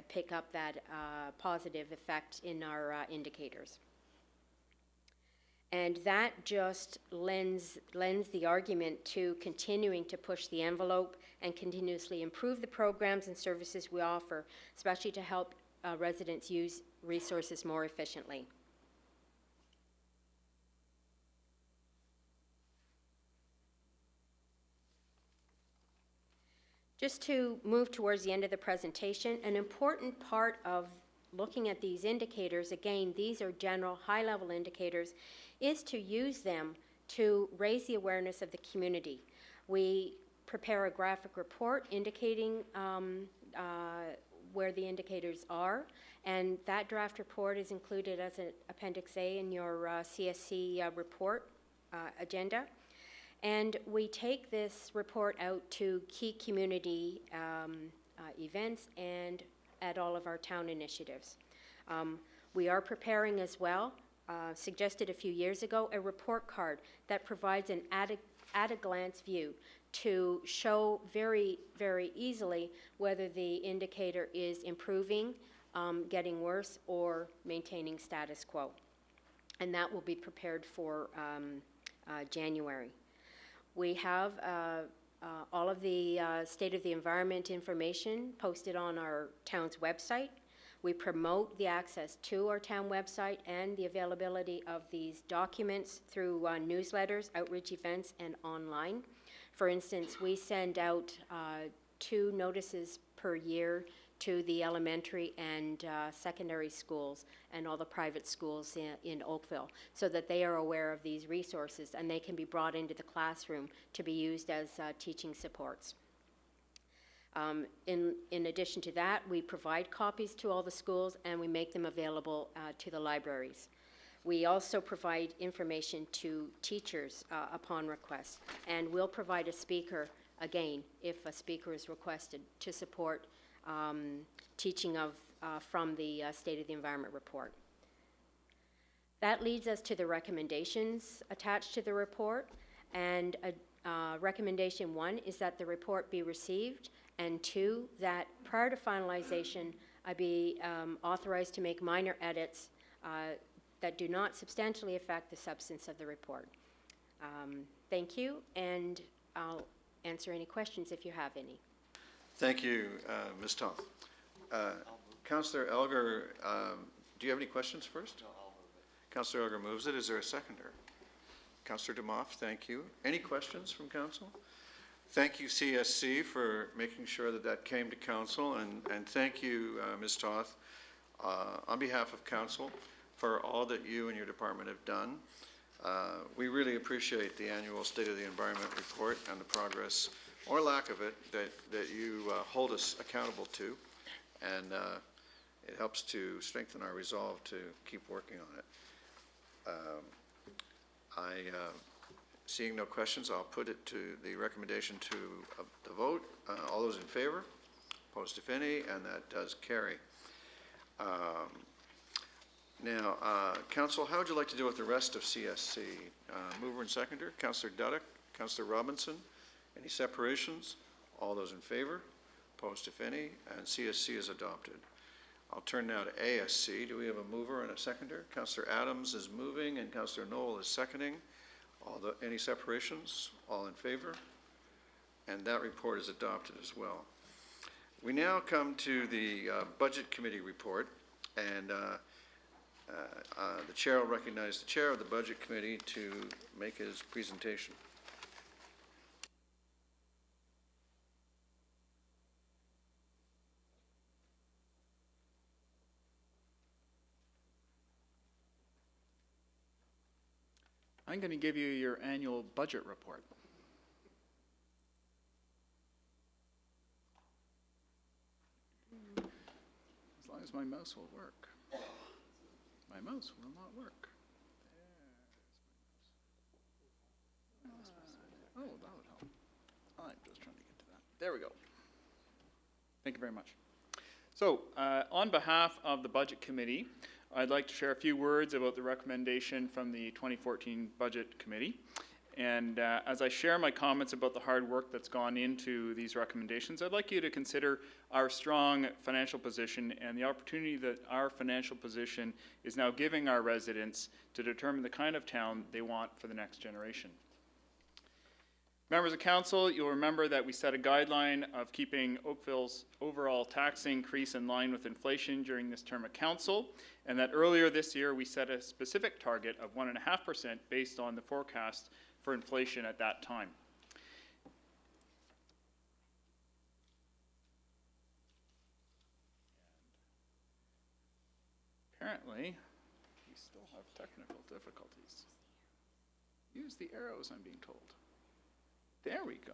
pick up that positive effect in our indicators. And that just lends the argument to continuing to push the envelope and continuously improve the programs and services we offer, especially to help residents use resources more efficiently. Just to move towards the end of the presentation, an important part of looking at these indicators, again, these are general high-level indicators, is to use them to raise the awareness of the community. We prepare a graphic report indicating where the indicators are, and that draft report is included as an Appendix A in your CSC report agenda. And we take this report out to key community events and at all of our town initiatives. We are preparing as well, suggested a few years ago, a report card that provides an at-a-glance view to show very, very easily whether the indicator is improving, getting worse, or maintaining status quo. And that will be prepared for January. We have all of the state of the environment information posted on our town's website. We promote the access to our town website and the availability of these documents through newsletters, outreach events, and online. For instance, we send out 2 notices per year to the elementary and secondary schools and all the private schools in Oakville, so that they are aware of these resources and they can be brought into the classroom to be used as teaching supports. In addition to that, we provide copies to all the schools and we make them available to the libraries. We also provide information to teachers upon request, and we'll provide a speaker, again, if a speaker is requested, to support teaching from the State of the Environment report. That leads us to the recommendations attached to the report, and recommendation 1 is that the report be received, and 2, that prior to finalization, I be authorized to make minor edits that do not substantially affect the substance of the report. Thank you, and I'll answer any questions if you have any. Thank you, Ms. Toth. Councillor Elgar, do you have any questions first? No, I'll move it. Councillor Elgar moves it. Is there a seconder? Councillor Demoff, thank you. Any questions from council? Thank you, CSC, for making sure that that came to council, and thank you, Ms. Toth, on behalf of council, for all that you and your department have done. We really appreciate the annual State of the Environment report and the progress, or lack of it, that you hold us accountable to, and it helps to strengthen our resolve to keep working on it. Seeing no questions, I'll put it to the recommendation to the vote. All those in favor? Opposed, if any, and that does carry. Now, council, how would you like to deal with the rest of CSC? Mover and seconder, Councillor Duddock, Councillor Robinson. Any separations? All those in favor? Opposed, if any, and CSC is adopted. I'll turn now to ASC. Do we have a mover and a seconder? Councillor Adams is moving and Councillor Knoll is seconding. Any separations? All in favor? And that report is adopted as well. We now come to the Budget Committee report, and the chair will recognize the chair of the Budget Committee to make his presentation. I'm going to give you your annual budget report. As long as my mouse will work. My mouse will not work. Oh, that would help. I'm just trying to get to that. There we go. Thank you very much. So, on behalf of the Budget Committee, I'd like to share a few words about the recommendation from the 2014 Budget Committee. And as I share my comments about the hard work that's gone into these recommendations, I'd like you to consider our strong financial position and the opportunity that our financial position is now giving our residents to determine the kind of town they want for the next generation. Members of Council, you'll remember that we set a guideline of keeping Oakville's overall tax increase in line with inflation during this term of Council, and that earlier this year we set a specific target of 1.5% based on the forecast for inflation at that time. Apparently, we still have technical difficulties. Use the arrows, I'm being told. There we go.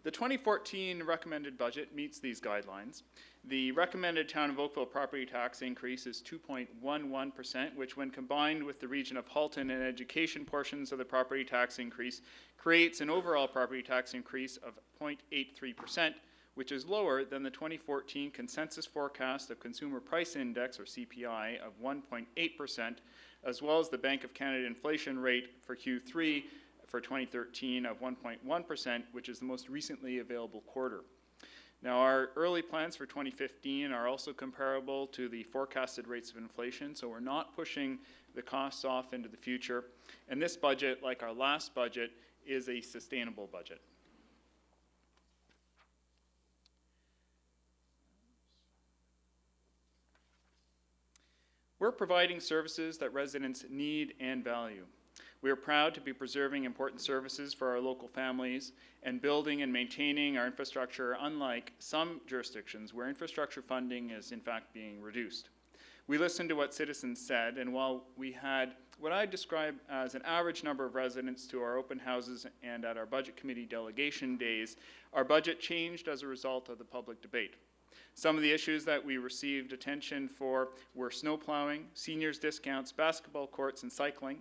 The 2014 recommended budget meets these guidelines. The recommended Town of Oakville property tax increase is 2.11%, which when combined with the region of Halton and education portions of the property tax increase, creates an overall property tax increase of 0.83%, which is lower than the 2014 consensus forecast of Consumer Price Index, or CPI, of 1.8%, as well as the Bank of Canada inflation rate for Q3 for 2013 of 1.1%, which is the most recently available quarter. Now, our early plans for 2015 are also comparable to the forecasted rates of inflation, so we're not pushing the costs off into the future. And this budget, like our last budget, is a sustainable budget. We're providing services that residents need and value. We are proud to be preserving important services for our local families and building and maintaining our infrastructure, unlike some jurisdictions where infrastructure funding is in fact being reduced. We listened to what citizens said, and while we had what I describe as an average number of residents to our open houses and at our budget committee delegation days, our budget changed as a result of the public debate. Some of the issues that we received attention for were snow plowing, seniors discounts, basketball courts, and cycling.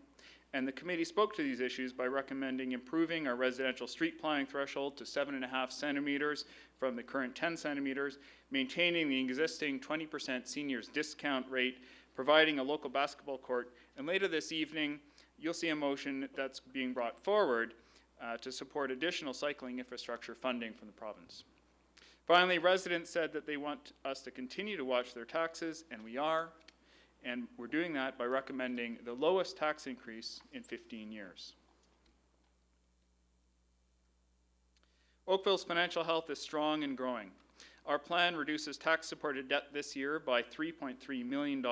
And the committee spoke to these issues by recommending improving our residential street plowing threshold to 7.5 centimeters from the current 10 centimeters, maintaining the existing 20% seniors discount rate, providing a local basketball court, and later this evening, you'll see a motion that's being brought forward to support additional cycling infrastructure funding from the province. Finally, residents said that they want us to continue to watch their taxes, and we are. And we're doing that by recommending the lowest tax increase in 15 years. Oakville's financial health is strong and growing. Our plan reduces tax-supported debt this year by $3.3 million.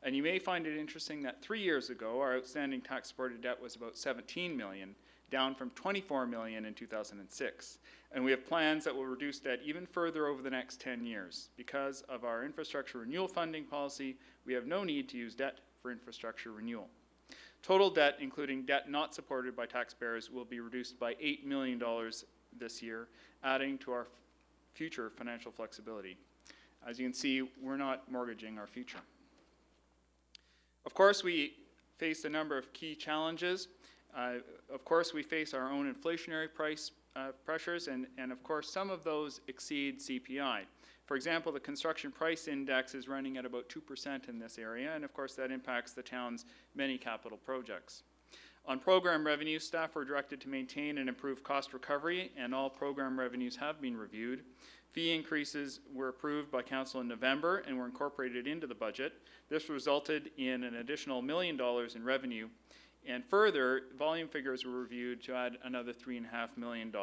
And you may find it interesting that 3 years ago, our outstanding tax-supported debt was about $17 million, down from $24 million in 2006. And we have plans that will reduce debt even further over the next 10 years. Because of our infrastructure renewal funding policy, we have no need to use debt for infrastructure renewal. Total debt, including debt not supported by taxpayers, will be reduced by $8 million this year, adding to our future financial flexibility. As you can see, we're not mortgaging our future. Of course, we face a number of key challenges. Of course, we face our own inflationary price pressures, and of course, some of those exceed CPI. For example, the construction price index is running at about 2% in this area, and of course, that impacts the town's many capital projects. On program revenues, staff were directed to maintain and improve cost recovery, and all program revenues have been reviewed. Fee increases were approved by Council in November and were incorporated into the budget. This resulted in an additional $1 million in revenue. And further, volume figures were reviewed to add another $3.5 million,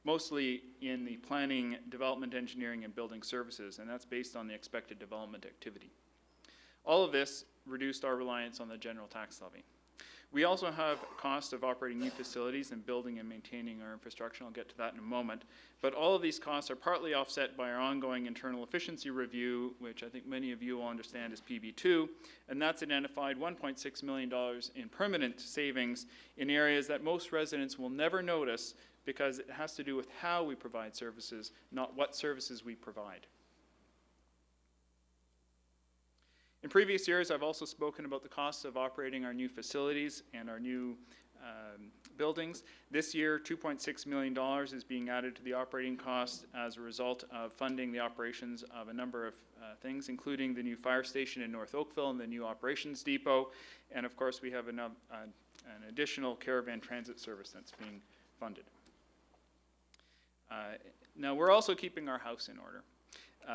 mostly in the planning, development, engineering, and building services, and that's based on the expected development activity. All of this reduced our reliance on the general tax levy. We also have cost of operating new facilities and building and maintaining our infrastructure. I'll get to that in a moment. But all of these costs are partly offset by our ongoing internal efficiency review, which I think many of you will understand as PB2, and that's identified $1.6 million in permanent savings in areas that most residents will never notice because it has to do with how we provide services, not what services we provide. In previous years, I've also spoken about the costs of operating our new facilities and our new buildings. This year, $2.6 million is being added to the operating costs as a result of funding the operations of a number of things, including the new fire station in North Oakville and the new operations depot. And of course, we have an additional caravan transit service that's being funded. Now, we're also keeping our house in order.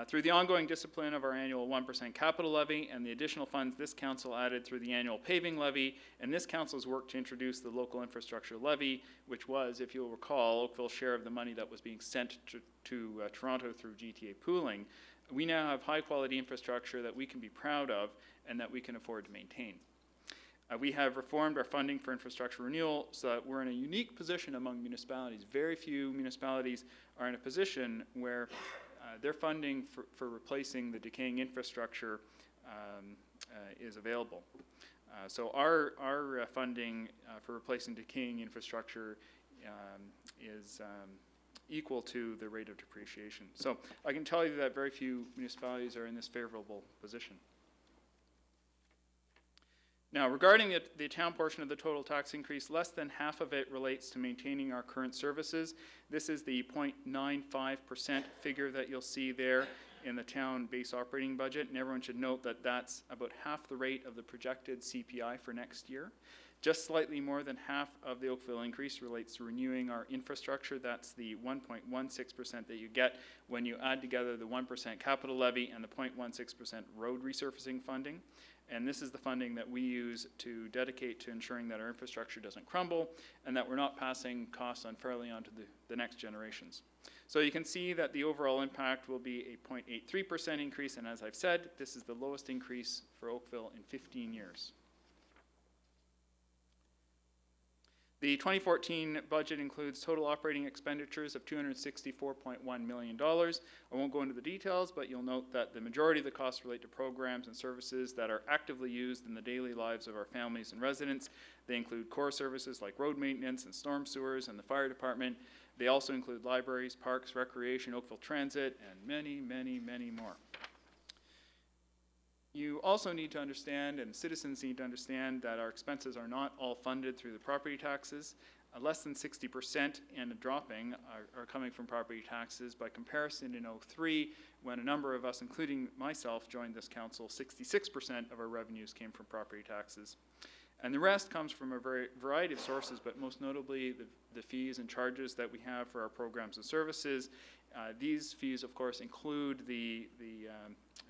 Through the ongoing discipline of our annual 1% capital levy and the additional funds this council added through the annual paving levy, and this council's work to introduce the local infrastructure levy, which was, if you'll recall, Oakville's share of the money that was being sent to Toronto through GTA pooling, we now have high quality infrastructure that we can be proud of and that we can afford to maintain. We have reformed our funding for infrastructure renewal so that we're in a unique position among municipalities. Very few municipalities are in a position where their funding for replacing the decaying infrastructure is available. So our funding for replacing decaying infrastructure is equal to the rate of depreciation. So I can tell you that very few municipalities are in this favorable position. Now, regarding the town portion of the total tax increase, less than half of it relates to maintaining our current services. This is the 0.95% figure that you'll see there in the town base operating budget, and everyone should note that that's about half the rate of the projected CPI for next year. Just slightly more than half of the Oakville increase relates to renewing our infrastructure. That's the 1.16% that you get when you add together the 1% capital levy and the 0.16% road resurfacing funding. And this is the funding that we use to dedicate to ensuring that our infrastructure doesn't crumble and that we're not passing costs unfairly onto the next generations. So you can see that the overall impact will be a 0.83% increase, and as I've said, this is the lowest increase for Oakville in 15 years. The 2014 budget includes total operating expenditures of $264.1 million. I won't go into the details, but you'll note that the majority of the costs relate to programs and services that are actively used in the daily lives of our families and residents. They include core services like road maintenance and storm sewers and the fire department. They also include libraries, parks, recreation, Oakville Transit, and many, many, many more. You also need to understand, and citizens need to understand, that our expenses are not all funded through the property taxes. Less than 60% and dropping are coming from property taxes. By comparison, in 2003, when a number of us, including myself, joined this council, 66% of our revenues came from property taxes. And the rest comes from a variety of sources, but most notably the fees and charges that we have for our programs and services. These fees, of course, include the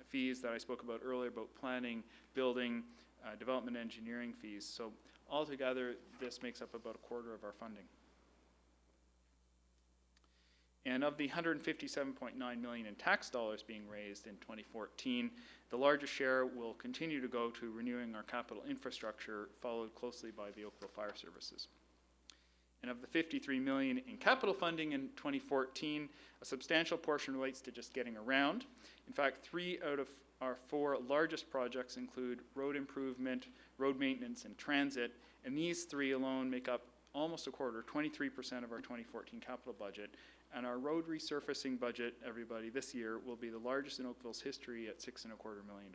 fees that I spoke about earlier about planning, building, development, engineering fees. So altogether, this makes up about a quarter of our funding. And of the $157.9 million in tax dollars being raised in 2014, the largest share will continue to go to renewing our capital infrastructure, followed closely by the Oakville Fire Services. And of the $53 million in capital funding in 2014, a substantial portion relates to just getting around. In fact, 3 out of our 4 largest projects include road improvement, road maintenance, and transit, and these 3 alone make up almost a quarter, 23% of our 2014 capital budget. And our road resurfacing budget, everybody, this year will be the largest in Oakville's history at $6.25 million.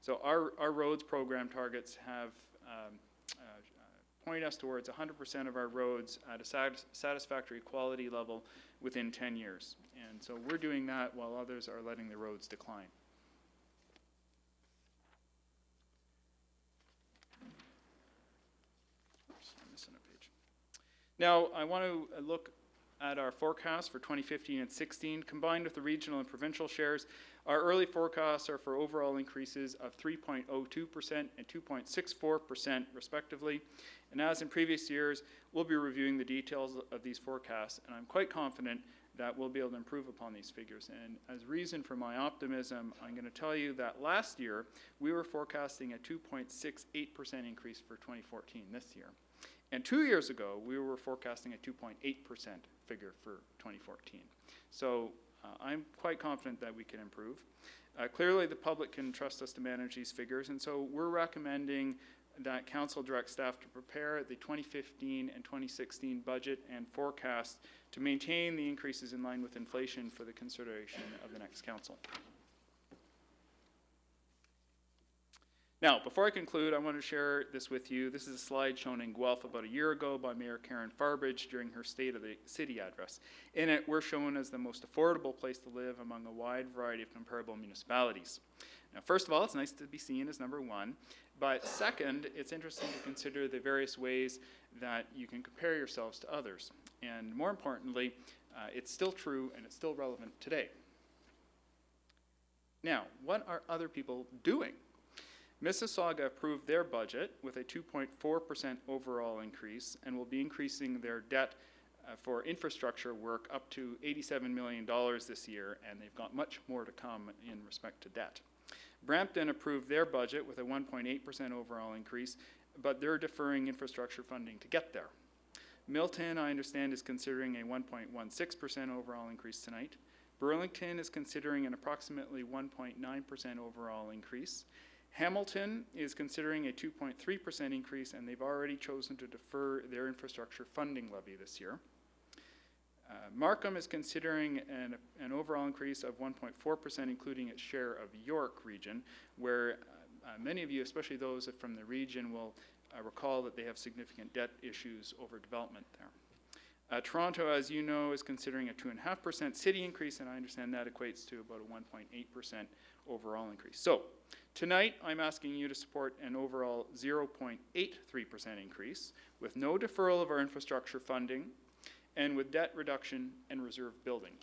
So our roads program targets have point us towards 100% of our roads at a satisfactory quality level within 10 years. And so we're doing that while others are letting the roads decline. Oops, I'm missing a page. Now, I want to look at our forecast for 2015 and 16, combined with the regional and provincial shares. Our early forecasts are for overall increases of 3.02% and 2.64% respectively. And as in previous years, we'll be reviewing the details of these forecasts, and I'm quite confident that we'll be able to improve upon these figures. And as reason for my optimism, I'm going to tell you that last year, we were forecasting a 2.68% increase for 2014 this year. And 2 years ago, we were forecasting a 2.8% figure for 2014. So I'm quite confident that we can improve. Clearly, the public can trust us to manage these figures, and so we're recommending that Council direct staff to prepare the 2015 and 2016 budget and forecast to maintain the increases in line with inflation for the consideration of the next Council. Now, before I conclude, I want to share this with you. This is a slide shown in Guelph about a year ago by Mayor Karen Farbridge during her State of the City address. In it, we're shown as the most affordable place to live among a wide variety of comparable municipalities. Now, first of all, it's nice to be seen as number 1, but second, it's interesting to consider the various ways that you can compare yourselves to others. And more importantly, it's still true and it's still relevant today. Now, what are other people doing? Mississauga approved their budget with a 2.4% overall increase and will be increasing their debt for infrastructure work up to $87 million this year, and they've got much more to come in respect to debt. Brampton approved their budget with a 1.8% overall increase, but they're deferring infrastructure funding to get there. Milton, I understand, is considering a 1.16% overall increase tonight. Burlington is considering an approximately 1.9% overall increase. Hamilton is considering a 2.3% increase, and they've already chosen to defer their infrastructure funding levy this year. Markham is considering an overall increase of 1.4%, including its share of York region, where many of you, especially those from the region, will recall that they have significant debt issues over development there. Toronto, as you know, is considering a 2.5% city increase, and I understand that equates to about a 1.8% overall increase. So tonight, I'm asking you to support an overall 0.83% increase with no deferral of our infrastructure funding and with debt reduction and reserve building.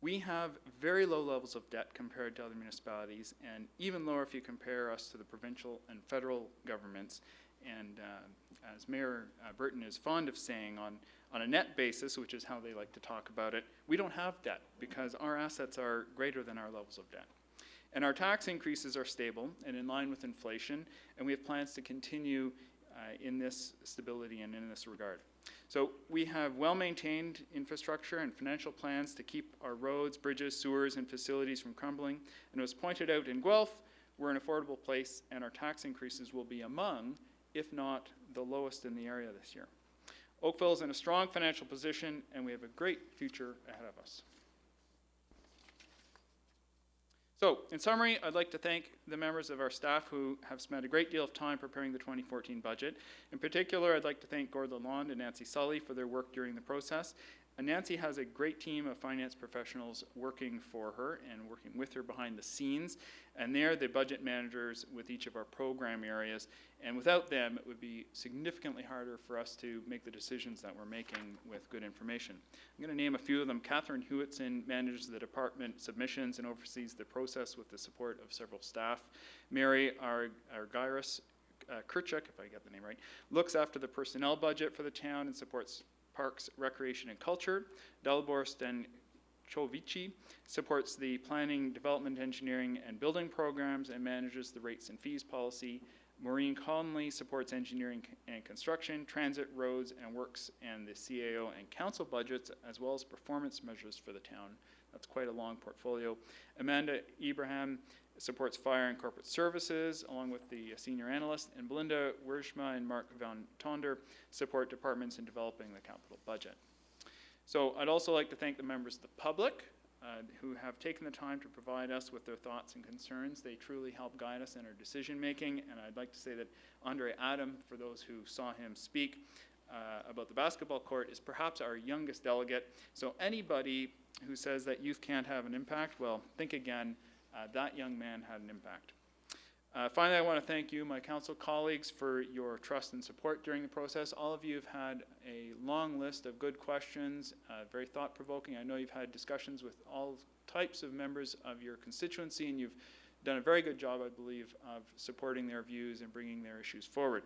We have very low levels of debt compared to other municipalities, and even lower if you compare us to the provincial and federal governments. And as Mayor Burton is fond of saying, on a net basis, which is how they like to talk about it, we don't have debt because our assets are greater than our levels of debt. And our tax increases are stable and in line with inflation, and we have plans to continue in this stability and in this regard. So we have well-maintained infrastructure and financial plans to keep our roads, bridges, sewers, and facilities from crumbling. And as pointed out in Guelph, we're an affordable place, and our tax increases will be among, if not the lowest in the area this year. Oakville is in a strong financial position, and we have a great future ahead of us. So, in summary, I'd like to thank the members of our staff who have spent a great deal of time preparing the 2014 budget. In particular, I'd like to thank Gord Lalonde and Nancy Sully for their work during the process. And Nancy has a great team of finance professionals working for her and working with her behind the scenes. And they're the budget managers with each of our program areas. And without them, it would be significantly harder for us to make the decisions that we're making with good information. I'm going to name a few of them. Catherine Hewitson manages the department submissions and oversees the process with the support of several staff. Mary Argyris Kirchuk, if I get the name right, looks after the personnel budget for the town and supports Parks, Recreation, and Culture. Dalibor Stankovici supports the planning, development, engineering, and building programs and manages the rates and fees policy. Maureen Conley supports engineering and construction, transit, roads, and works, and the CAO and council budgets, as well as performance measures for the town. That's quite a long portfolio. Amanda Ibrahim supports fire and corporate services, along with the senior analyst, and Belinda Wiersma and Mark Van Tonder support departments in developing the capital budget. So I'd also like to thank the members of the public who have taken the time to provide us with their thoughts and concerns. They truly help guide us in our decision making, and I'd like to say that Andre Adam, for those who saw him speak about the basketball court, is perhaps our youngest delegate. So anybody who says that youth can't have an impact, well, think again. That young man had an impact. Finally, I want to thank you, my council colleagues, for your trust and support during the process. All of you have had a long list of good questions, very thought-provoking. I know you've had discussions with all types of members of your constituency, and you've done a very good job, I believe, of supporting their views and bringing their issues forward.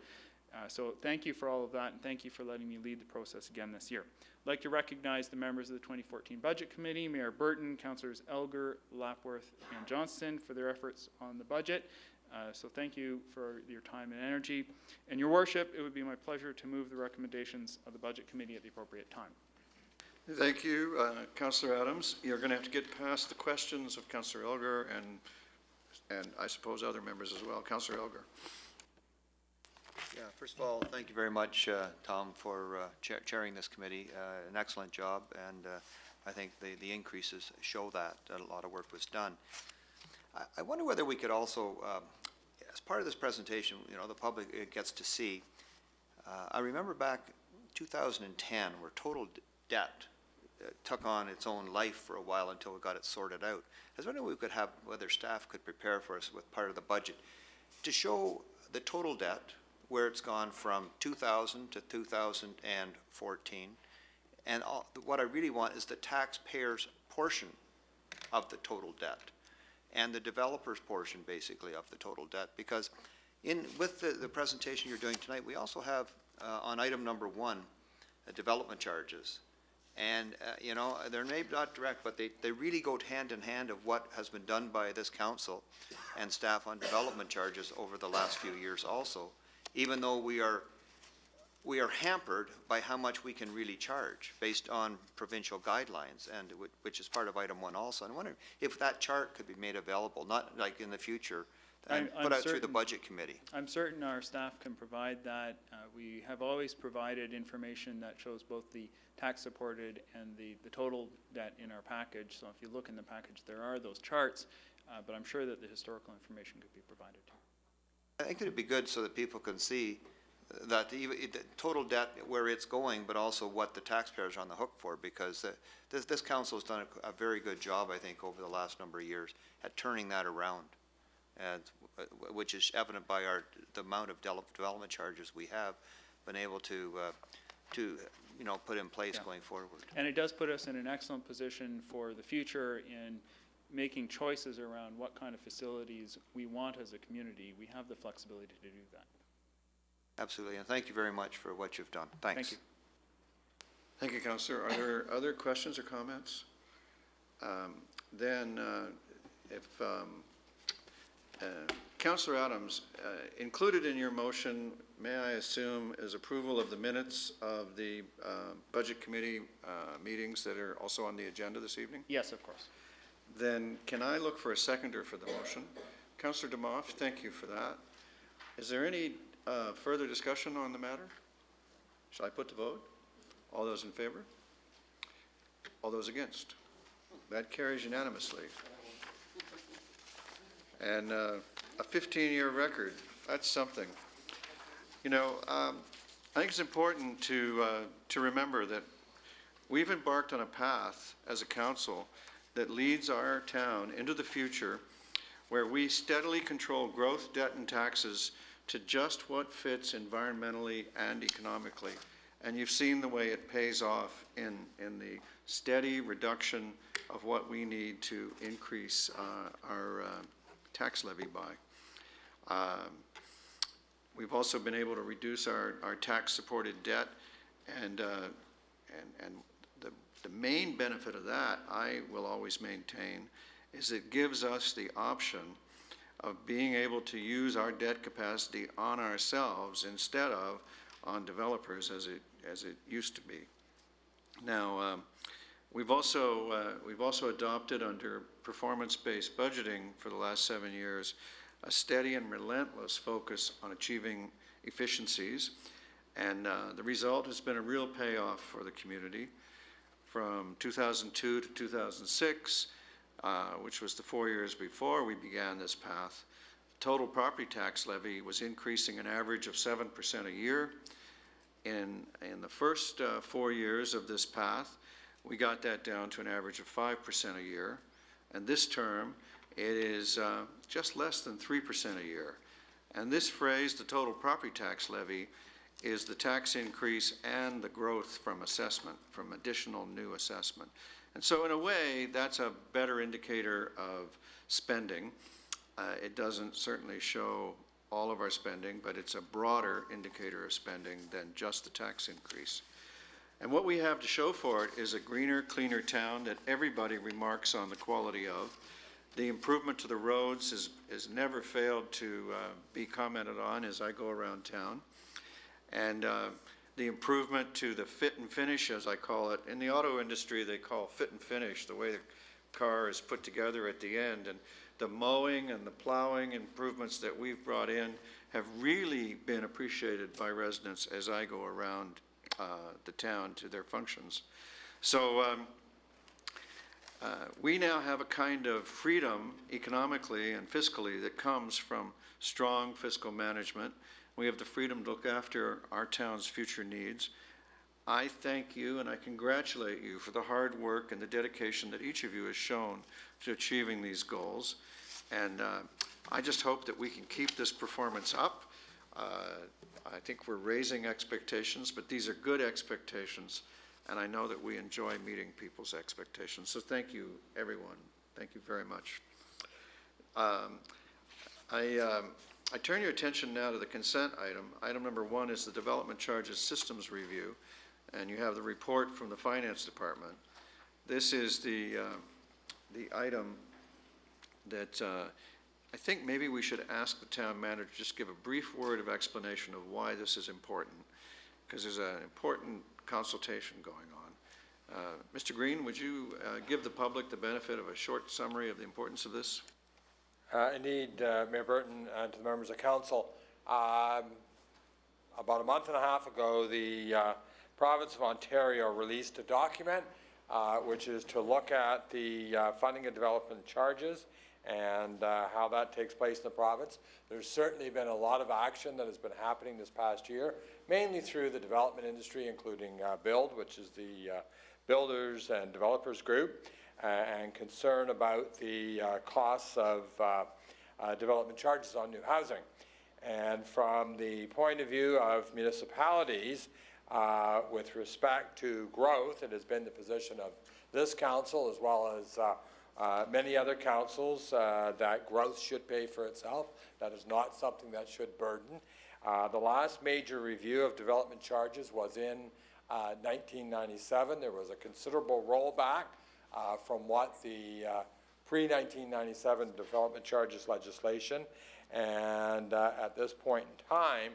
So thank you for all of that, and thank you for letting me lead the process again this year. I'd like to recognize the members of the 2014 Budget Committee, Mayor Burton, Councillors Elgar, Lapworth, and Johnston for their efforts on the budget. So thank you for your time and energy. And your worship, it would be my pleasure to move the recommendations of the Budget Committee at the appropriate time. Thank you, Councillor Adams. You're going to have to get past the questions of Councillor Elgar and I suppose other members as well. Councillor Elgar. Yeah, first of all, thank you very much, Tom, for chairing this committee. An excellent job, and I think the increases show that a lot of work was done. I wonder whether we could also, as part of this presentation, you know, the public gets to see. I remember back 2010, where total debt took on its own life for a while until we got it sorted out. I was wondering whether staff could prepare for us with part of the budget to show the total debt, where it's gone from 2000 to 2014. And what I really want is the taxpayer's portion of the total debt and the developer's portion, basically, of the total debt. Because with the presentation you're doing tonight, we also have on item number 1, development charges. And, you know, they're maybe not direct, but they really go hand in hand of what has been done by this council and staff on development charges over the last few years also, even though we are hampered by how much we can really charge based on provincial guidelines, and which is part of item 1 also. And I wonder if that chart could be made available, not like in the future, and put out through the budget committee. I'm certain our staff can provide that. We have always provided information that shows both the tax supported and the total debt in our package. So if you look in the package, there are those charts, but I'm sure that the historical information could be provided. I think it would be good so that people can see that the total debt, where it's going, but also what the taxpayers are on the hook for, because this council has done a very good job, I think, over the last number of years at turning that around, and which is evident by the amount of development charges we have been able to put in place going forward. And it does put us in an excellent position for the future in making choices around what kind of facilities we want as a community. We have the flexibility to do that. Absolutely, and thank you very much for what you've done. Thanks. Thank you. Thank you, Councillor. Are there other questions or comments? Councillor Adams, included in your motion, may I assume, is approval of the minutes of the Budget Committee meetings that are also on the agenda this evening? Yes, of course. Then can I look for a seconder for the motion? Councillor Demoff, thank you for that. Is there any further discussion on the matter? Shall I put to vote? All those in favor? All those against? That carries unanimously. And a 15-year record, that's something. You know, I think it's important to remember that we've embarked on a path as a council that leads our town into the future where we steadily control growth, debt, and taxes to just what fits environmentally and economically. And you've seen the way it pays off in the steady reduction of what we need to increase our tax levy by. We've also been able to reduce our tax-supported debt, and the main benefit of that, I will always maintain, is it gives us the option of being able to use our debt capacity on ourselves instead of on developers as it used to be. Now, we've also adopted under performance-based budgeting for the last 7 years a steady and relentless focus on achieving efficiencies, and the result has been a real payoff for the community. From 2002 to 2006, which was the 4 years before we began this path, total property tax levy was increasing an average of 7% a year. In the first 4 years of this path, we got that down to an average of 5% a year. And this term, it is just less than 3% a year. And this phrase, the total property tax levy, is the tax increase and the growth from assessment, from additional new assessment. And so in a way, that's a better indicator of spending. It doesn't certainly show all of our spending, but it's a broader indicator of spending than just the tax increase. And what we have to show for it is a greener, cleaner town that everybody remarks on the quality of. The improvement to the roads has never failed to be commented on as I go around town. And the improvement to the fit and finish, as I call it. In the auto industry, they call fit and finish the way the car is put together at the end. And the mowing and the plowing improvements that we've brought in have really been appreciated by residents as I go around the town to their functions. So we now have a kind of freedom economically and fiscally that comes from strong fiscal management. We have the freedom to look after our town's future needs. I thank you and I congratulate you for the hard work and the dedication that each of you has shown to achieving these goals. And I just hope that we can keep this performance up. I think we're raising expectations, but these are good expectations, and I know that we enjoy meeting people's expectations. So thank you, everyone. Thank you very much. I turn your attention now to the consent item. Item number 1 is the Development Charges Systems Review, and you have the report from the Finance Department. This is the item that I think maybe we should ask the town manager to just give a brief word of explanation of why this is important, because there's an important consultation going on. Mr. Green, would you give the public the benefit of a short summary of the importance of this? Indeed, Mayor Burton and to the members of council. About a month and a half ago, the province of Ontario released a document which is to look at the funding and development charges and how that takes place in the province. There's certainly been a lot of action that has been happening this past year, mainly through the development industry, including BUILD, which is the Builders and Developers Group, and concern about the costs of development charges on new housing. And from the point of view of municipalities, with respect to growth, it has been the position of this council as well as many other councils that growth should pay for itself. That is not something that should burden. The last major review of development charges was in 1997. There was a considerable rollback from what the pre-1997 development charges legislation, and at this point in time,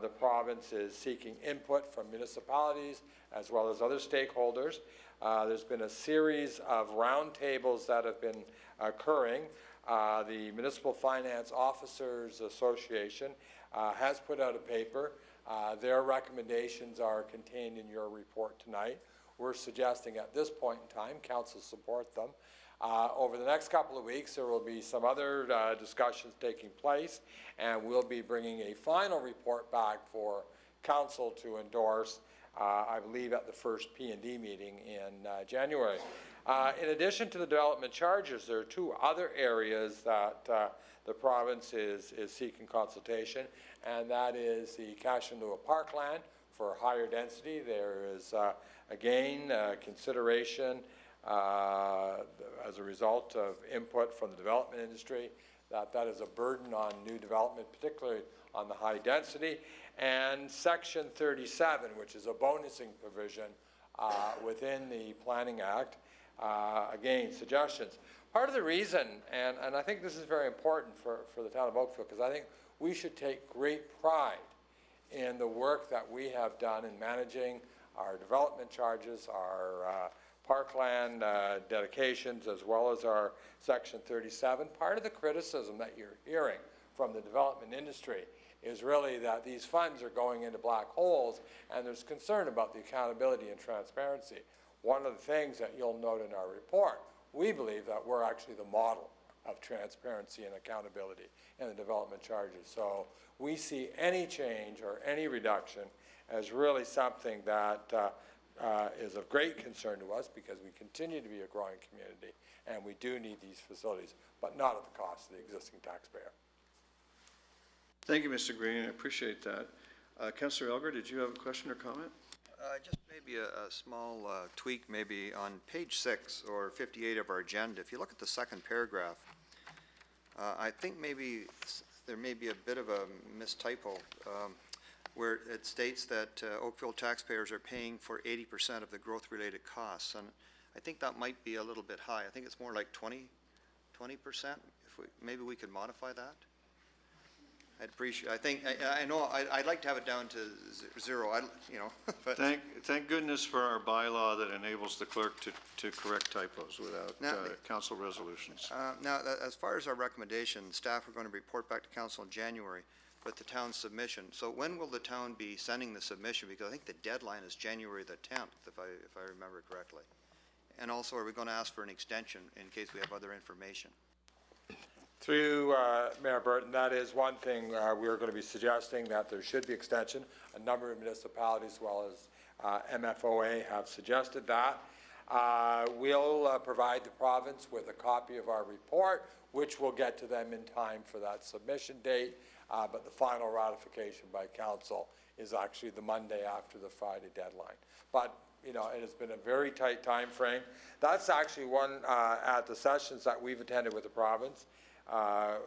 the province is seeking input from municipalities as well as other stakeholders. There's been a series of roundtables that have been occurring. The Municipal Finance Officers Association has put out a paper. Their recommendations are contained in your report tonight. We're suggesting at this point in time, council support them. Over the next couple of weeks, there will be some other discussions taking place, and we'll be bringing a final report back for council to endorse, I believe, at the first P&D meeting in January. In addition to the development charges, there are two other areas that the province is seeking consultation, and that is the cash in lieu of parkland for higher density. There is, again, consideration as a result of input from the development industry, that is a burden on new development, particularly on the high density. And Section 37, which is a bonusing provision within the Planning Act, again, suggestions. Part of the reason, and I think this is very important for the town of Oakville, because I think we should take great pride in the work that we have done in managing our development charges, our parkland dedications, as well as our Section 37. Part of the criticism that you're hearing from the development industry is really that these funds are going into black holes, and there's concern about the accountability and transparency. One of the things that you'll note in our report, we believe that we're actually the model of transparency and accountability in the development charges. So we see any change or any reduction as really something that is of great concern to us, because we continue to be a growing community and we do need these facilities, but not at the cost of the existing taxpayer. Thank you, Mr. Green. I appreciate that. Councillor Elgar, did you have a question or comment? Just maybe a small tweak maybe on page 6 or 58 of our agenda. If you look at the second paragraph, I think maybe there may be a bit of a mistypo where it states that Oakville taxpayers are paying for 80% of the growth-related costs, and I think that might be a little bit high. I think it's more like 20%. If maybe we could modify that. I'd appreciate. I know. I'd like to have it down to zero. But Thank goodness for our bylaw that enables the clerk to correct typos without council resolutions. Now, as far as our recommendation, staff are going to report back to council in January with the town's submission. So when will the town be sending the submission? Because I think the deadline is January the 10th, if I remember correctly. And also, are we going to ask for an extension in case we have other information? Through Mayor Burton, that is one thing we're going to be suggesting, that there should be extension. A number of municipalities, as well as MFOA, have suggested that. We'll provide the province with a copy of our report, which will get to them in time for that submission date, but the final ratification by council is actually the Monday after the Friday deadline. But it has been a very tight time frame. That's actually one at the sessions that we've attended with the province.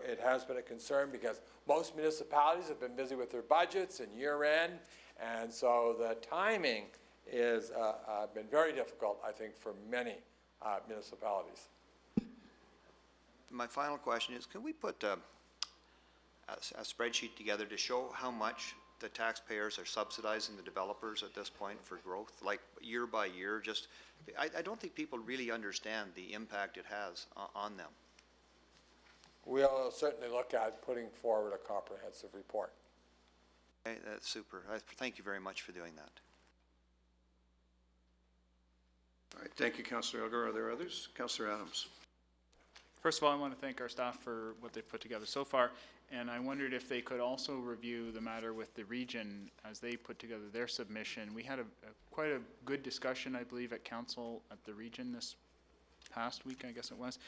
It has been a concern because most municipalities have been busy with their budgets and year end, and so the timing is been very difficult, I think, for many municipalities. My final question is, can we put a spreadsheet together to show how much the taxpayers are subsidizing the developers at this point for growth, like year by year? Just, I don't think people really understand the impact it has on them. We'll certainly look at putting forward a comprehensive report. Okay, that's super. Thank you very much for doing that. All right, thank you, Councillor Elgar. Are there others? Councillor Adams. First of all, I want to thank our staff for what they've put together so far, and I wondered if they could also review the matter with the region as they put together their submission. We had quite a good discussion, I believe, at council at the region this past week, I guess it was,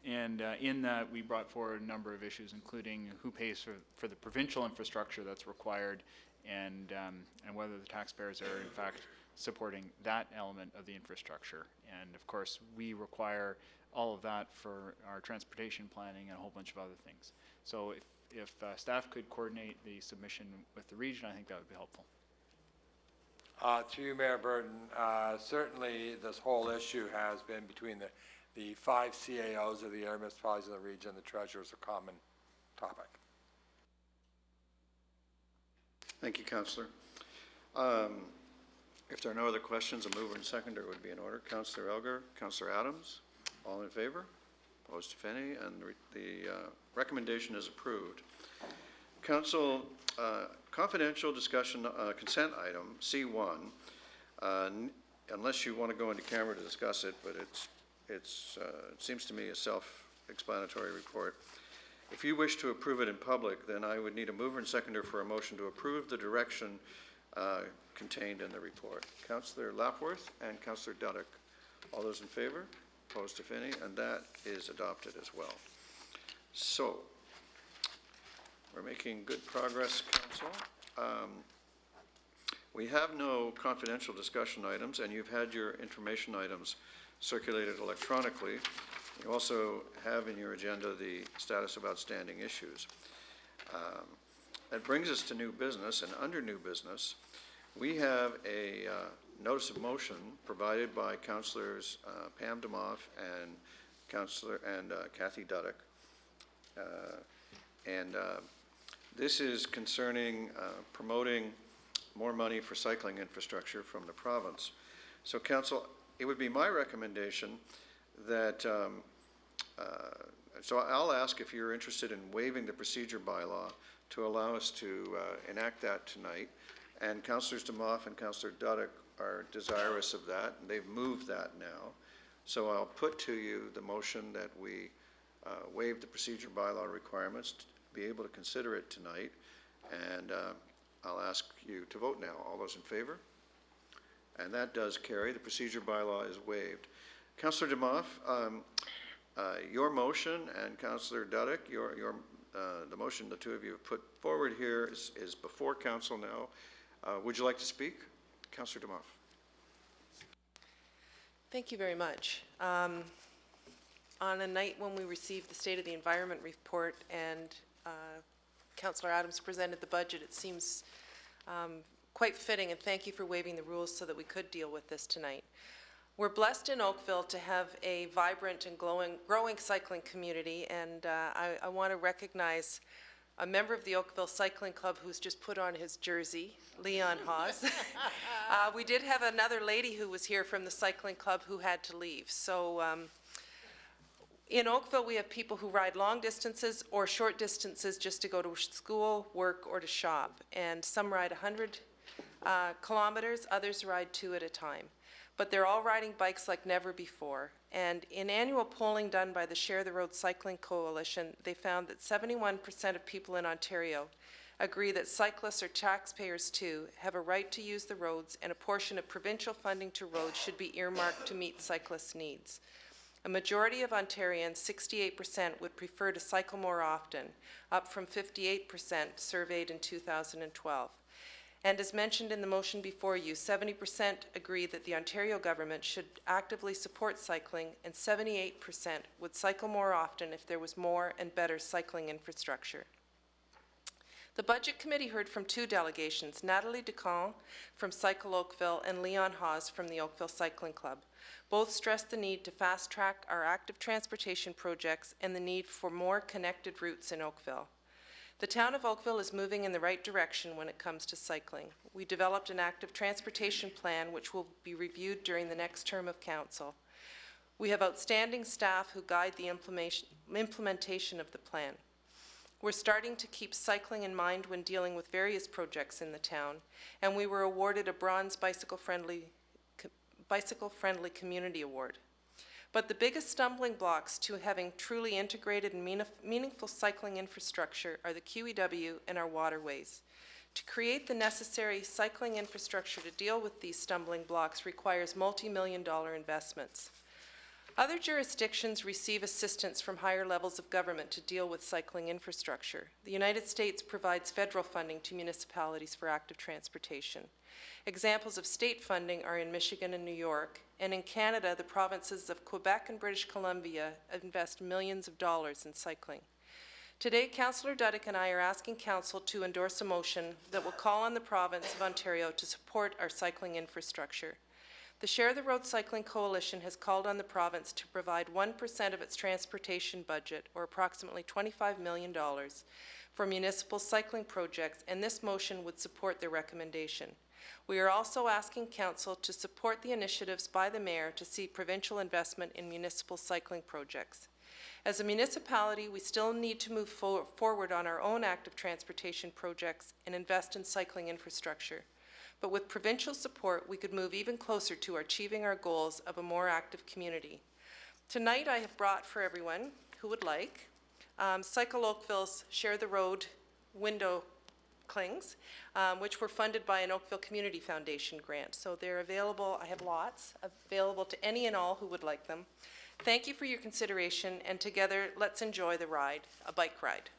and in that we brought forward a number of issues, including who pays for the provincial infrastructure that's required, and whether the taxpayers are in fact supporting that element of the infrastructure. And of course, we require all of that for our transportation planning and a whole bunch of other things. So if staff could coordinate the submission with the region, I think that would be helpful. Through you, Mayor Burton, certainly this whole issue has been between the 5 CAOs of the area municipalities in the region. The treasurer is a common topic. Thank you, Councillor. If there are no other questions, a mover and seconder would be in order. Councillor Elgar, Councillor Adams, all in favor? Opposed, if any, and the recommendation is approved. Council, confidential discussion consent item C1, unless you want to go into camera to discuss it, but it seems to me a self-explanatory report. If you wish to approve it in public, then I would need a mover and seconder for a motion to approve the direction contained in the report. Councillor Lapworth and Councillor Duddick. All those in favor? Opposed, if any, and that is adopted as well. So, we're making good progress, Council. We have no confidential discussion items, and you've had your information items circulated electronically. You also have in your agenda the status of outstanding issues. That brings us to new business, and under new business, we have a notice of motion provided by Councillors Pam Demoff and Kathy Duddick. This is concerning promoting more money for cycling infrastructure from the province. So, Council, it would be my recommendation that, so I'll ask if you're interested in waiving the procedure bylaw to allow us to enact that tonight. And Councillors Demoff and Councillor Duddick are desirous of that, and they've moved that now. So I'll put to you the motion that we waive the procedure bylaw requirements to be able to consider it tonight. And I'll ask you to vote now. All those in favor? And that does carry. The procedure bylaw is waived. Councillor Demoff, your motion, and Councillor Duddick, the motion the two of you have put forward here is before council now. Would you like to speak? Councillor Demoff. Thank you very much. On a night when we received the State of the Environment report and Councillor Adams presented the budget, it seems quite fitting, and thank you for waiving the rules so that we could deal with this tonight. We're blessed in Oakville to have a vibrant and growing cycling community, and I want to recognize a member of the Oakville Cycling Club who's just put on his jersey, Leon Hawes. We did have another lady who was here from the cycling club who had to leave. So in Oakville, we have people who ride long distances or short distances just to go to school, work, or to shop. And some ride 100 kilometers, others ride 2 at a time. But they're all riding bikes like never before. And in annual polling done by the Share the Road Cycling Coalition, they found that 71% of people in Ontario agree that cyclists, or taxpayers too, have a right to use the roads, and a portion of provincial funding to roads should be earmarked to meet cyclists' needs. A majority of Ontarians, 68%, would prefer to cycle more often, up from 58% surveyed in 2012. And as mentioned in the motion before you, 70% agree that the Ontario government should actively support cycling, and 78% would cycle more often if there was more and better cycling infrastructure. The Budget Committee heard from 2 delegations, Natalie Decamp from Cycle Oakville and Leon Hawes from the Oakville Cycling Club. Both stressed the need to fast-track our active transportation projects and the need for more connected routes in Oakville. The town of Oakville is moving in the right direction when it comes to cycling. We developed an active transportation plan which will be reviewed during the next term of council. We have outstanding staff who guide the implementation of the plan. We're starting to keep cycling in mind when dealing with various projects in the town, and we were awarded a Bronze Bicycle Friendly Community Award. But the biggest stumbling blocks to having truly integrated and meaningful cycling infrastructure are the QEW and our waterways. To create the necessary cycling infrastructure to deal with these stumbling blocks requires multi-million-dollar investments. Other jurisdictions receive assistance from higher levels of government to deal with cycling infrastructure. The United States provides federal funding to municipalities for active transportation. Examples of state funding are in Michigan and New York, and in Canada, the provinces of Quebec and British Columbia invest millions of dollars in cycling. Today, Councillor Duddick and I are asking Council to endorse a motion that will call on the province of Ontario to support our cycling infrastructure. The Share the Road Cycling Coalition has called on the province to provide 1% of its transportation budget, or approximately $25 million, for municipal cycling projects, and this motion would support their recommendation. We are also asking Council to support the initiatives by the Mayor to see provincial investment in municipal cycling projects. As a municipality, we still need to move forward on our own active transportation projects and invest in cycling infrastructure. But with provincial support, we could move even closer to achieving our goals of a more active community. Tonight, I have brought for everyone who would like Cycle Oakville's Share the Road window clings, which were funded by an Oakville Community Foundation grant. So they're available, I have lots, available to any and all who would like them. Thank you for your consideration, and together, let's enjoy the ride, a bike ride.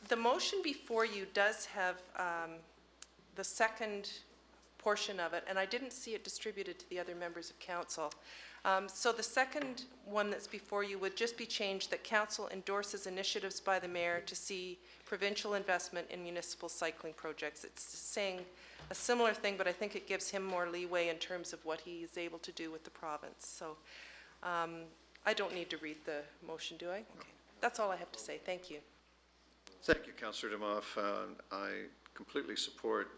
The motion before you does have the second portion of it, and I didn't see it distributed to the other members of council. So the second one that's before you would just be changed that council endorses initiatives by the mayor to see provincial investment in municipal cycling projects. It's saying a similar thing, but I think it gives him more leeway in terms of what he is able to do with the province. So I don't need to read the motion, do I? Okay. That's all I have to say. Thank you. Thank you, Councillor Demoff. I completely support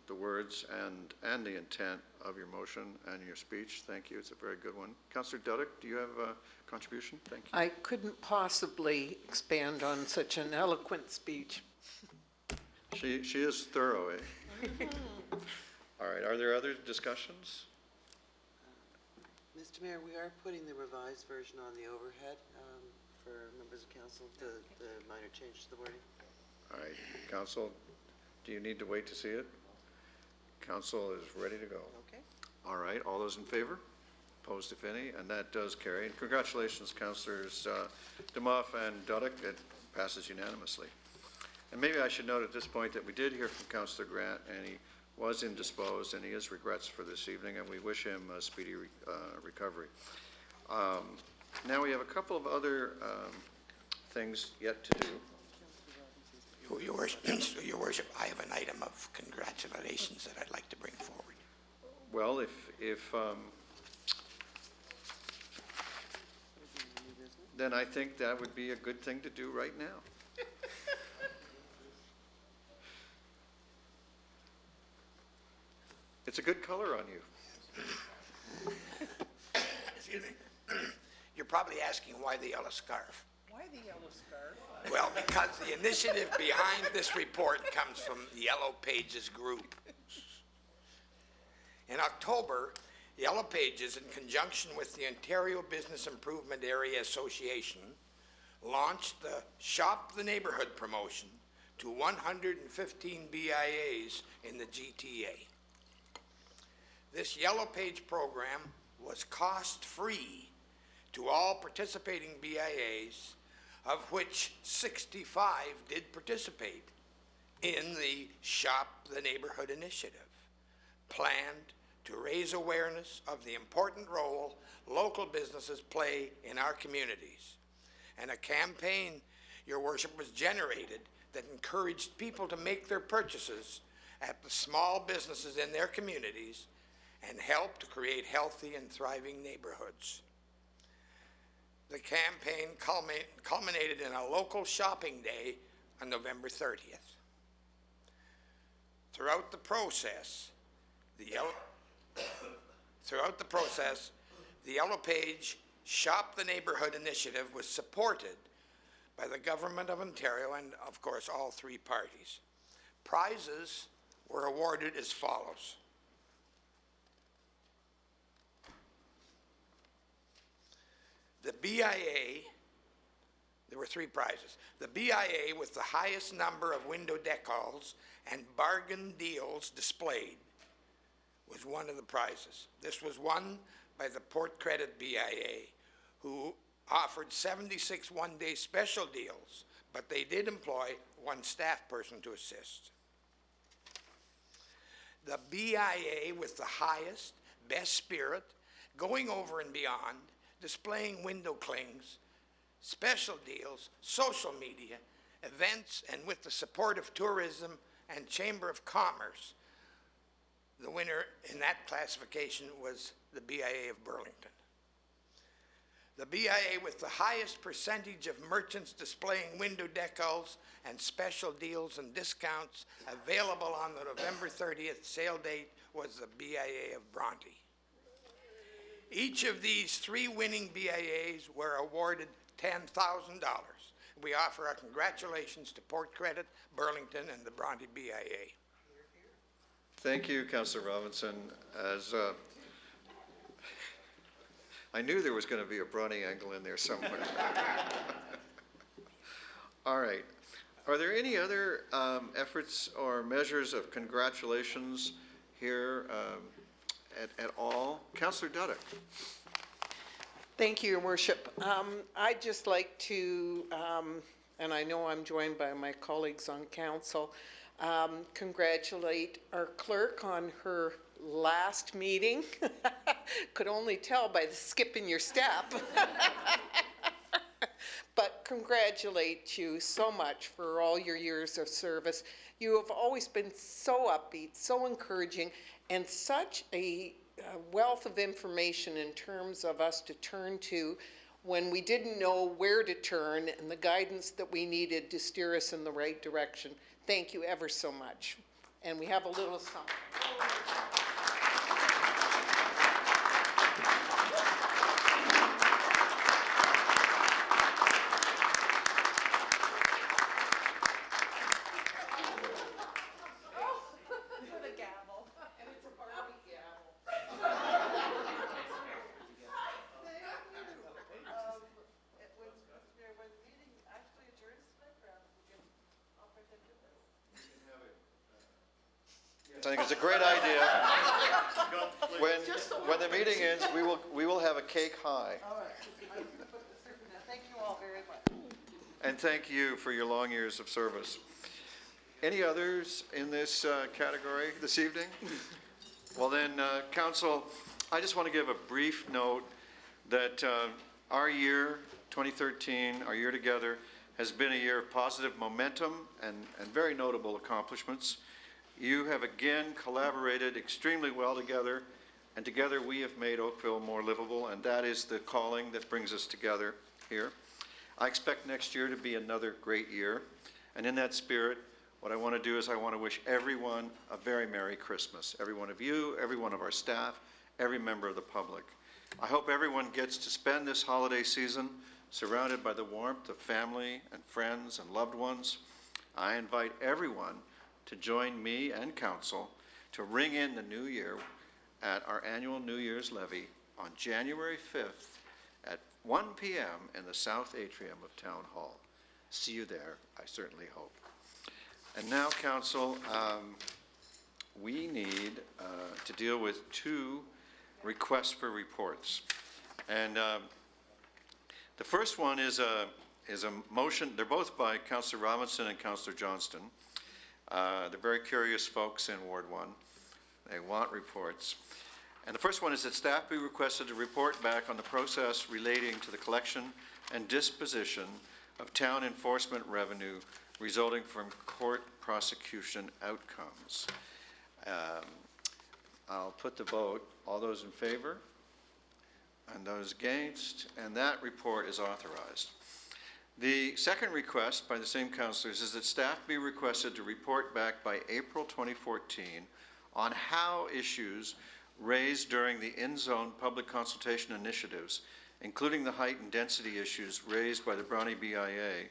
the words and the intent of your motion and your speech. Thank you. It's a very good one. Councillor Duddick, do you have a contribution? Thank you. I couldn't possibly expand on such an eloquent speech. She is thorough, eh? All right. Are there other discussions? Mr. Mayor, we are putting the revised version on the overhead for members of council, the minor change to the wording. All right. Council, do you need to wait to see it? Council is ready to go. Okay. All right. All those in favor? Opposed, if any? And that does carry. And congratulations, Councillors Demoff and Duddick. It passes unanimously. And maybe I should note at this point that we did hear from Councillor Grant, and he was indisposed, and he has regrets for this evening, and we wish him a speedy recovery. Now we have a couple of other things yet to do. Your Worship, I have an item of congratulations that I'd like to bring forward. Well, then I think that would be a good thing to do right now. It's a good color on you. Excuse me. You're probably asking why the yellow scarf. Why the yellow scarf? Well, because the initiative behind this report comes from the Yellow Pages group. In October, Yellow Pages, in conjunction with the Ontario Business Improvement Area Association, launched the Shop the Neighborhood promotion to 115 BIAs in the GTA. This Yellow Page program was cost-free to all participating BIAs, of which 65 did participate in the Shop the Neighborhood initiative, planned to raise awareness of the important role local businesses play in our communities. And a campaign, Your Worship, was generated that encouraged people to make their purchases at the small businesses in their communities and help to create healthy and thriving neighborhoods. The campaign culminated in a local shopping day on November 30th. Throughout the process, the Yellow Page Shop the Neighborhood initiative was supported by the Government of Ontario and, of course, all three parties. Prizes were awarded as follows. BIA, there were 3 prizes. The BIA with the highest number of window decals and bargain deals displayed was one of the prizes. This was won by the Port Credit BIA, who offered 76 one-day special deals, but they did employ 1 staff person to assist. The BIA with the highest, best spirit, going over and beyond, displaying window clings, special deals, social media, events, and with the support of tourism and Chamber of Commerce. The winner in that classification was the BIA of Burlington. The BIA with the highest percentage of merchants displaying window decals and special deals and discounts available on the November 30th sale date was the BIA of Bronte. Each of these 3 winning BIAs were awarded $10,000. We offer our congratulations to Port Credit, Burlington, and the Bronte BIA. Thank you, Councillor Robinson. As I knew there was going to be a Bronte angle in there somewhere. All right. Are there any other efforts or measures of congratulations here at all? Councillor Duddick. Thank you, Your Worship. I'd just like to, and I know I'm joined by my colleagues on council, congratulate our clerk on her last meeting. Could only tell by the skip in your step. But congratulate you so much for all your years of service. You have always been so upbeat, so encouraging, and such a wealth of information in terms of us to turn to when we didn't know where to turn, and the guidance that we needed to steer us in the right direction. Thank you ever so much. And we have a little something. I think it's a great idea. When the meeting ends, we will have a cake high. All right. Thank you all very much. And thank you for your long years of service. Any others in this category this evening? Well then, Council, I just want to give a brief note that our year, 2013, our year together, has been a year of positive momentum and very notable accomplishments. You have again collaborated extremely well together, and together we have made Oakville more livable, and that is the calling that brings us together here. I expect next year to be another great year, and in that spirit, what I want to do is I want to wish everyone a very Merry Christmas. Every one of you, every one of our staff, every member of the public. I hope everyone gets to spend this holiday season surrounded by the warmth of family and friends and loved ones. I invite everyone to join me and council to ring in the new year at our annual New Year's levee on January 5th at 1 p.m. in the South Atrium of Town Hall. See you there, I certainly hope. And now, council, we need to deal with 2 requests for reports. And the first one is a motion. They're both by Councillor Robinson and Councillor Johnston. They're very curious folks in Ward 1. They want reports. And the first one is that staff be requested to report back on the process relating to the collection and disposition of town enforcement revenue resulting from court prosecution outcomes. I'll put the vote. All those in favor? And those against? And that report is authorized. The second request by the same councillors is that staff be requested to report back by April 2014 on how issues raised during the in-zone public consultation initiatives, including the height and density issues raised by the Bronte BIA,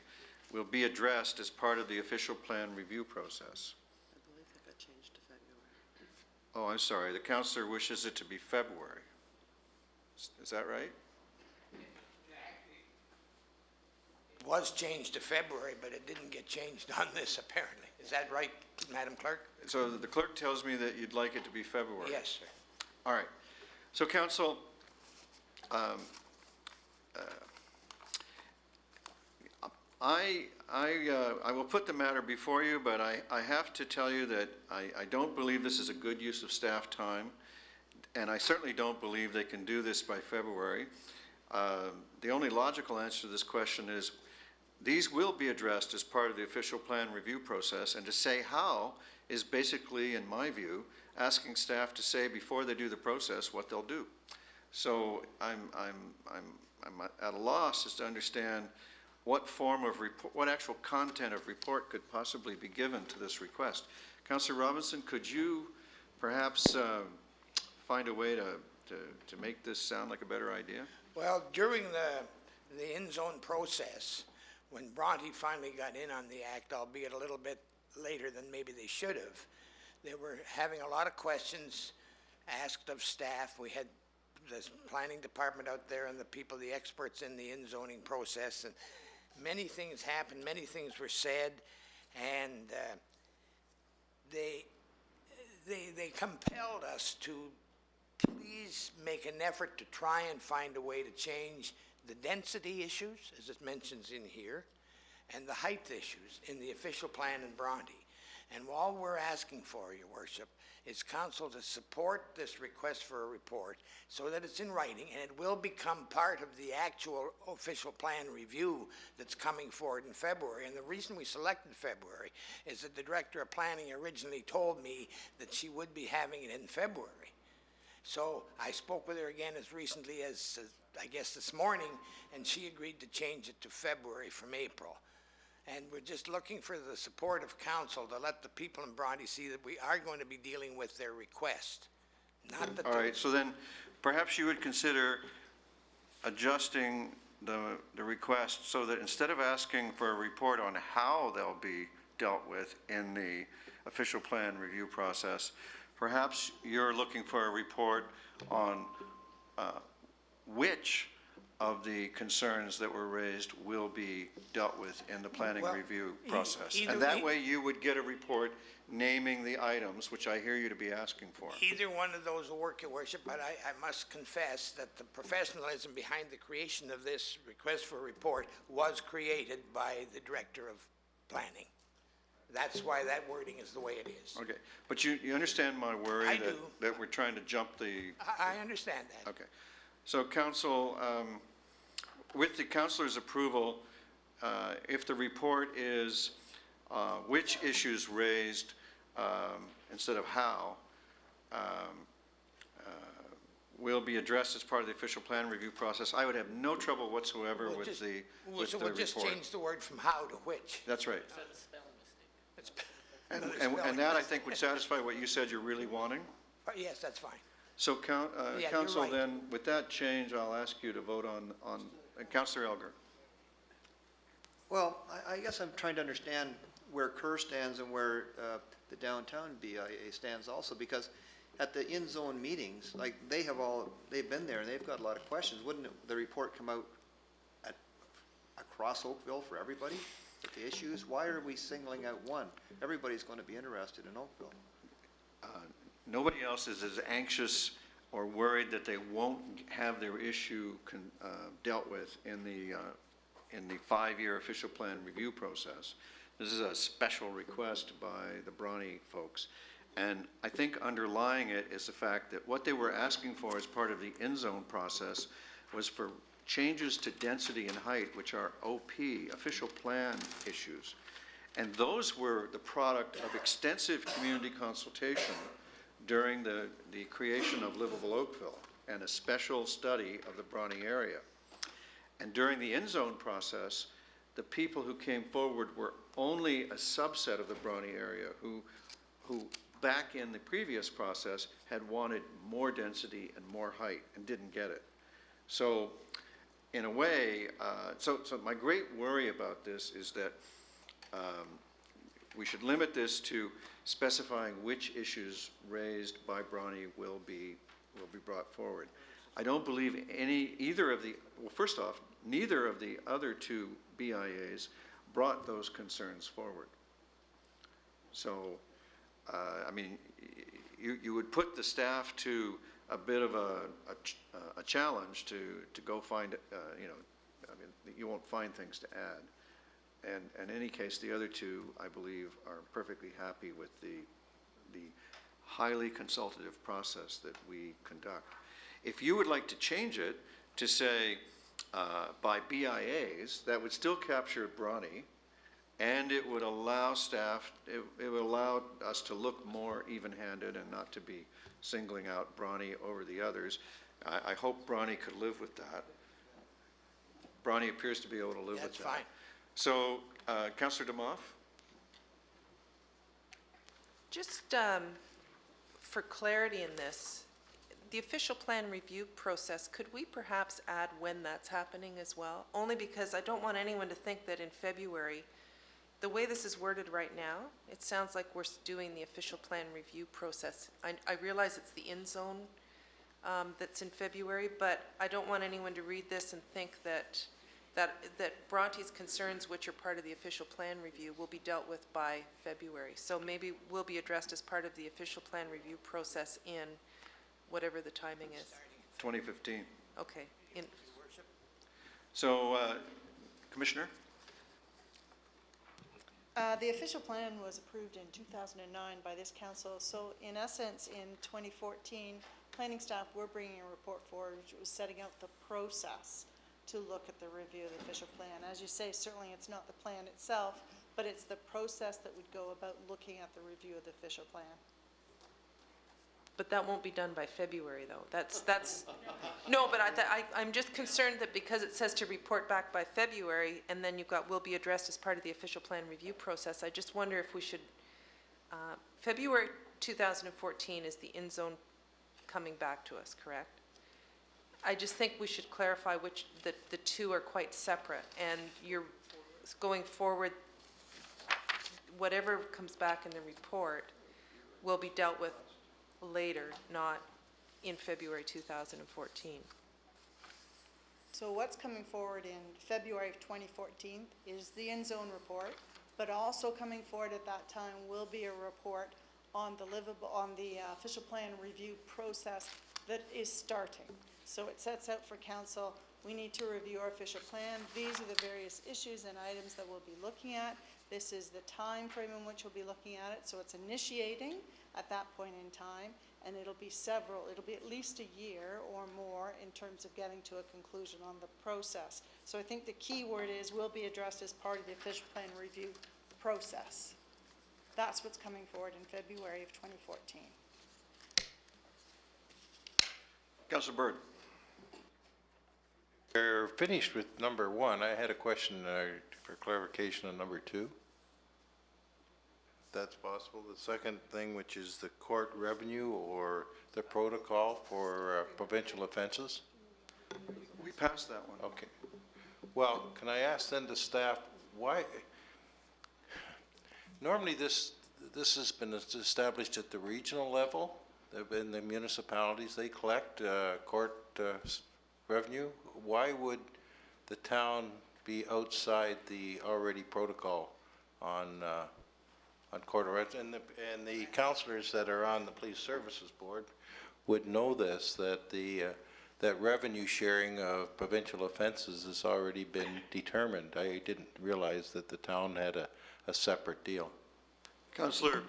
will be addressed as part of the official plan review process. I believe that got changed to February. Oh, I'm sorry. The councillor wishes it to be February. Is that right? was changed to February, but it didn't get changed on this apparently. Is that right, Madam Clerk? So the clerk tells me that you'd like it to be February. Yes, sir. All right. So, council, I will put the matter before you, but I have to tell you that I don't believe this is a good use of staff time, and I certainly don't believe they can do this by February. The only logical answer to this question is these will be addressed as part of the official plan review process, and to say how is basically, in my view, asking staff to say before they do the process what they'll do. So I'm at a loss as to understand what form of report, what actual content of report could possibly be given to this request. Councillor Robinson, could you perhaps find a way to make this sound like a better idea? Well, during the in-zone process, when Bronte finally got in on the act, albeit a little bit later than maybe they should have, they were having a lot of questions asked of staff. We had the planning department out there and the people, the experts in the in-zoning process, and many things happened, many things were said, and they compelled us to please make an effort to try and find a way to change the density issues, as it mentions in here, and the height issues in the official plan in Bronte. And all we're asking for, Your Worship, is council to support this request for a report so that it's in writing and it will become part of the actual official plan review that's coming forward in February. And the reason we selected February is that the Director of Planning originally told me that she would be having it in February. So I spoke with her again as recently as, I guess, this morning, and she agreed to change it to February from April. And we're just looking for the support of council to let the people in Bronte see that we are going to be dealing with their request. Not that All right, so then perhaps you would consider adjusting the request so that instead of asking for a report on how they'll be dealt with in the official plan review process, perhaps you're looking for a report on which of the concerns that were raised will be dealt with in the planning review process. And that way you would get a report naming the items, which I hear you to be asking for. Either one of those will work, Your Worship, but I must confess that the professionalism behind the creation of this request for a report was created by the Director of Planning. That's why that wording is the way it is. Okay, but you understand my worry I do. that we're trying to jump the... I understand that. Okay. So council, with the councilor's approval, if the report is which issues raised instead of how, will be addressed as part of the official plan review process, I would have no trouble whatsoever with the report. We'll just change the word from how to which. That's right. And that, I think, would satisfy what you said you're really wanting? Yes, that's fine. So, Yeah, council, you're right. then, with that change, I'll ask you to vote on Councillor Elgar. Well, I guess I'm trying to understand where Kerr stands and where the downtown BIA stands also, because at the in-zone meetings, like, they've been there and they've got a lot of questions. Wouldn't the report come out across Oakville for everybody with the issues? Why are we singling out one? Everybody's going to be interested in Oakville. Nobody else is as anxious or worried that they won't have their issue dealt with in the 5-year official plan review process. This is a special request by the Bronte folks. And I think underlying it is the fact that what they were asking for as part of the in-zone process was for changes to density and height, which are OP, official plan issues. And those were the product of extensive community consultation during the creation of Livable Oakville and a special study of the Bronte area. And during the in-zone process, the people who came forward were only a subset of the Bronte area who back in the previous process had wanted more density and more height and didn't get it. So in a way, so my great worry about this is that we should limit this to specifying which issues raised by Bronte will be will be brought forward. I don't believe either of the, well, first off, neither of the other two BIAs brought those concerns forward. So, I mean, you would put the staff to a bit of a challenge to go find, you know, I mean, you won't find things to add. And in any case, the other two, I believe, are perfectly happy with the highly consultative process that we conduct. If you would like to change it to say by BIAs, that would still capture Bronte, and it would allow staff, it would allow us to look more even-handed and not to be singling out Bronte over the others. I hope Bronte could live with that. Bronte appears to be able to live with that. That's fine. So, Councillor DeMoff? Just for clarity in this, the official plan review process, could we perhaps add when that's happening as well? Only because I don't want anyone to think that in February, the way this is worded right now, it sounds like we're doing the official plan review process. I realize it's the in-zone that's in February, but I don't want anyone to read this and think that Bronte's concerns, which are part of the official plan review, will be dealt with by February. So maybe will be addressed as part of the official plan review process in whatever the timing is. 2015. Okay. So, Commissioner? The official plan was approved in 2009 by this council. So in essence, in 2014, planning staff were bringing a report forward, which was setting out the process to look at the review of the official plan. As you say, certainly it's not the plan itself, but it's the process that would go about looking at the review of the official plan. But that won't be done by February, though. That's no, but I'm just concerned that because it says to report back by February, and then you've got will be addressed as part of the official plan review process, I just wonder if we should, February 2014 is the in-zone coming back to us, correct? I just think we should clarify which, the two are quite separate, and you're going forward, whatever comes back in the report will be dealt with later, not in February 2014. So what's coming forward in February of 2014 is the in-zone report, but also coming forward at that time will be a report on the official plan review process that is starting. So it sets out for council, we need to review our official plan. These are the various issues and items that we'll be looking at. This is the time frame in which we'll be looking at it. So it's initiating at that point in time, and it'll be at least a year or more in terms of getting to a conclusion on the process. So I think the key word is will be addressed as part of the official plan review process. That's what's coming forward in February of 2014. Councillor Bird. We're finished with number one. I had a question for clarification on number two. If that's possible. The second thing, which is the court revenue or the protocol for provincial offenses. We passed that one. Okay. Well, can I ask then the staff why? Normally this has been established at the regional level. In the municipalities, they collect court revenue. Why would the town be outside the already protocol on court rent? And the councillors that are on the police services board would know this, that that revenue sharing of provincial offenses has already been determined. I didn't realize that the town had a separate deal. Councillor,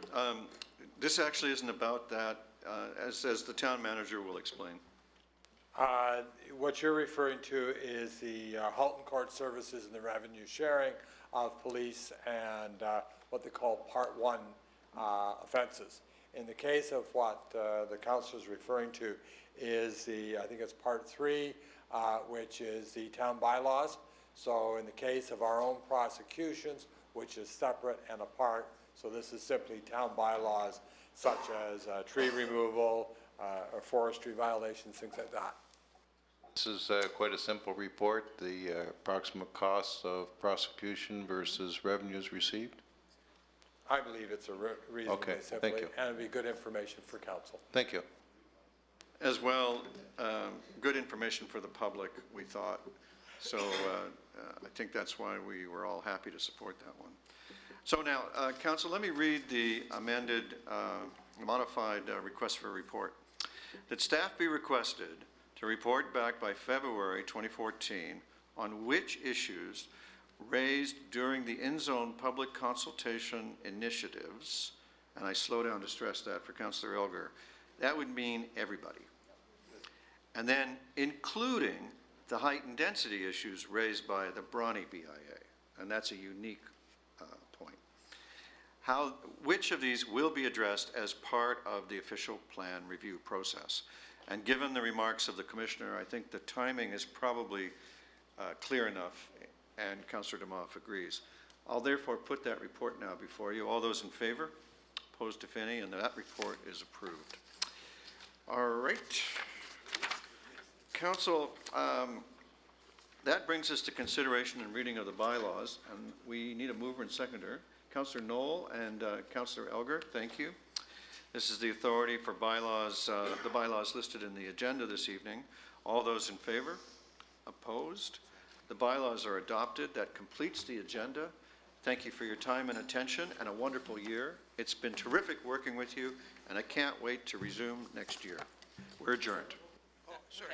this actually isn't about that, as the town manager will explain. What you're referring to is the Halton Court Services and the revenue sharing of police and what they call Part 1 offenses. In the case of what the council is referring to is I think it's Part 3, which is the town bylaws. So in the case of our own prosecutions, which is separate and apart, so this is simply town bylaws such as tree removal or forestry violations, things like that. This is quite a simple report, the approximate costs of prosecution versus revenues received. I believe it's a reasonably Okay, simple, thank you. and it'd be good information for council. Thank you. As well, good information for the public, we thought. So I think that's why we were all happy to support that one. So now, Council, let me read the amended, modified request for a report. That staff be requested to report back by February 2014 on which issues raised during the in-zone public consultation initiatives, and I slow down to stress that for Councillor Elgar, that would mean everybody. And then including the heightened density issues raised by the Bronte BIA, and that's a unique point. Which of these will be addressed as part of the official plan review process? And given the remarks of the Commissioner, I think the timing is probably clear enough, and Councillor Demoff agrees. I'll therefore put that report now before you. All those in favor? Opposed, if any, and that report is approved. All right. Council, that brings us to consideration and reading of the bylaws, and we need a mover and seconder. Councillor Knoll and Councillor Elgar, thank you. This is the authority for bylaws, the bylaws listed in the agenda this evening. All those in favor? Opposed? The bylaws are adopted. That completes the agenda. Thank you for your time and attention, and a wonderful year. It's been terrific working with you, and I can't wait to resume next year. We're adjourned. Oh, sorry.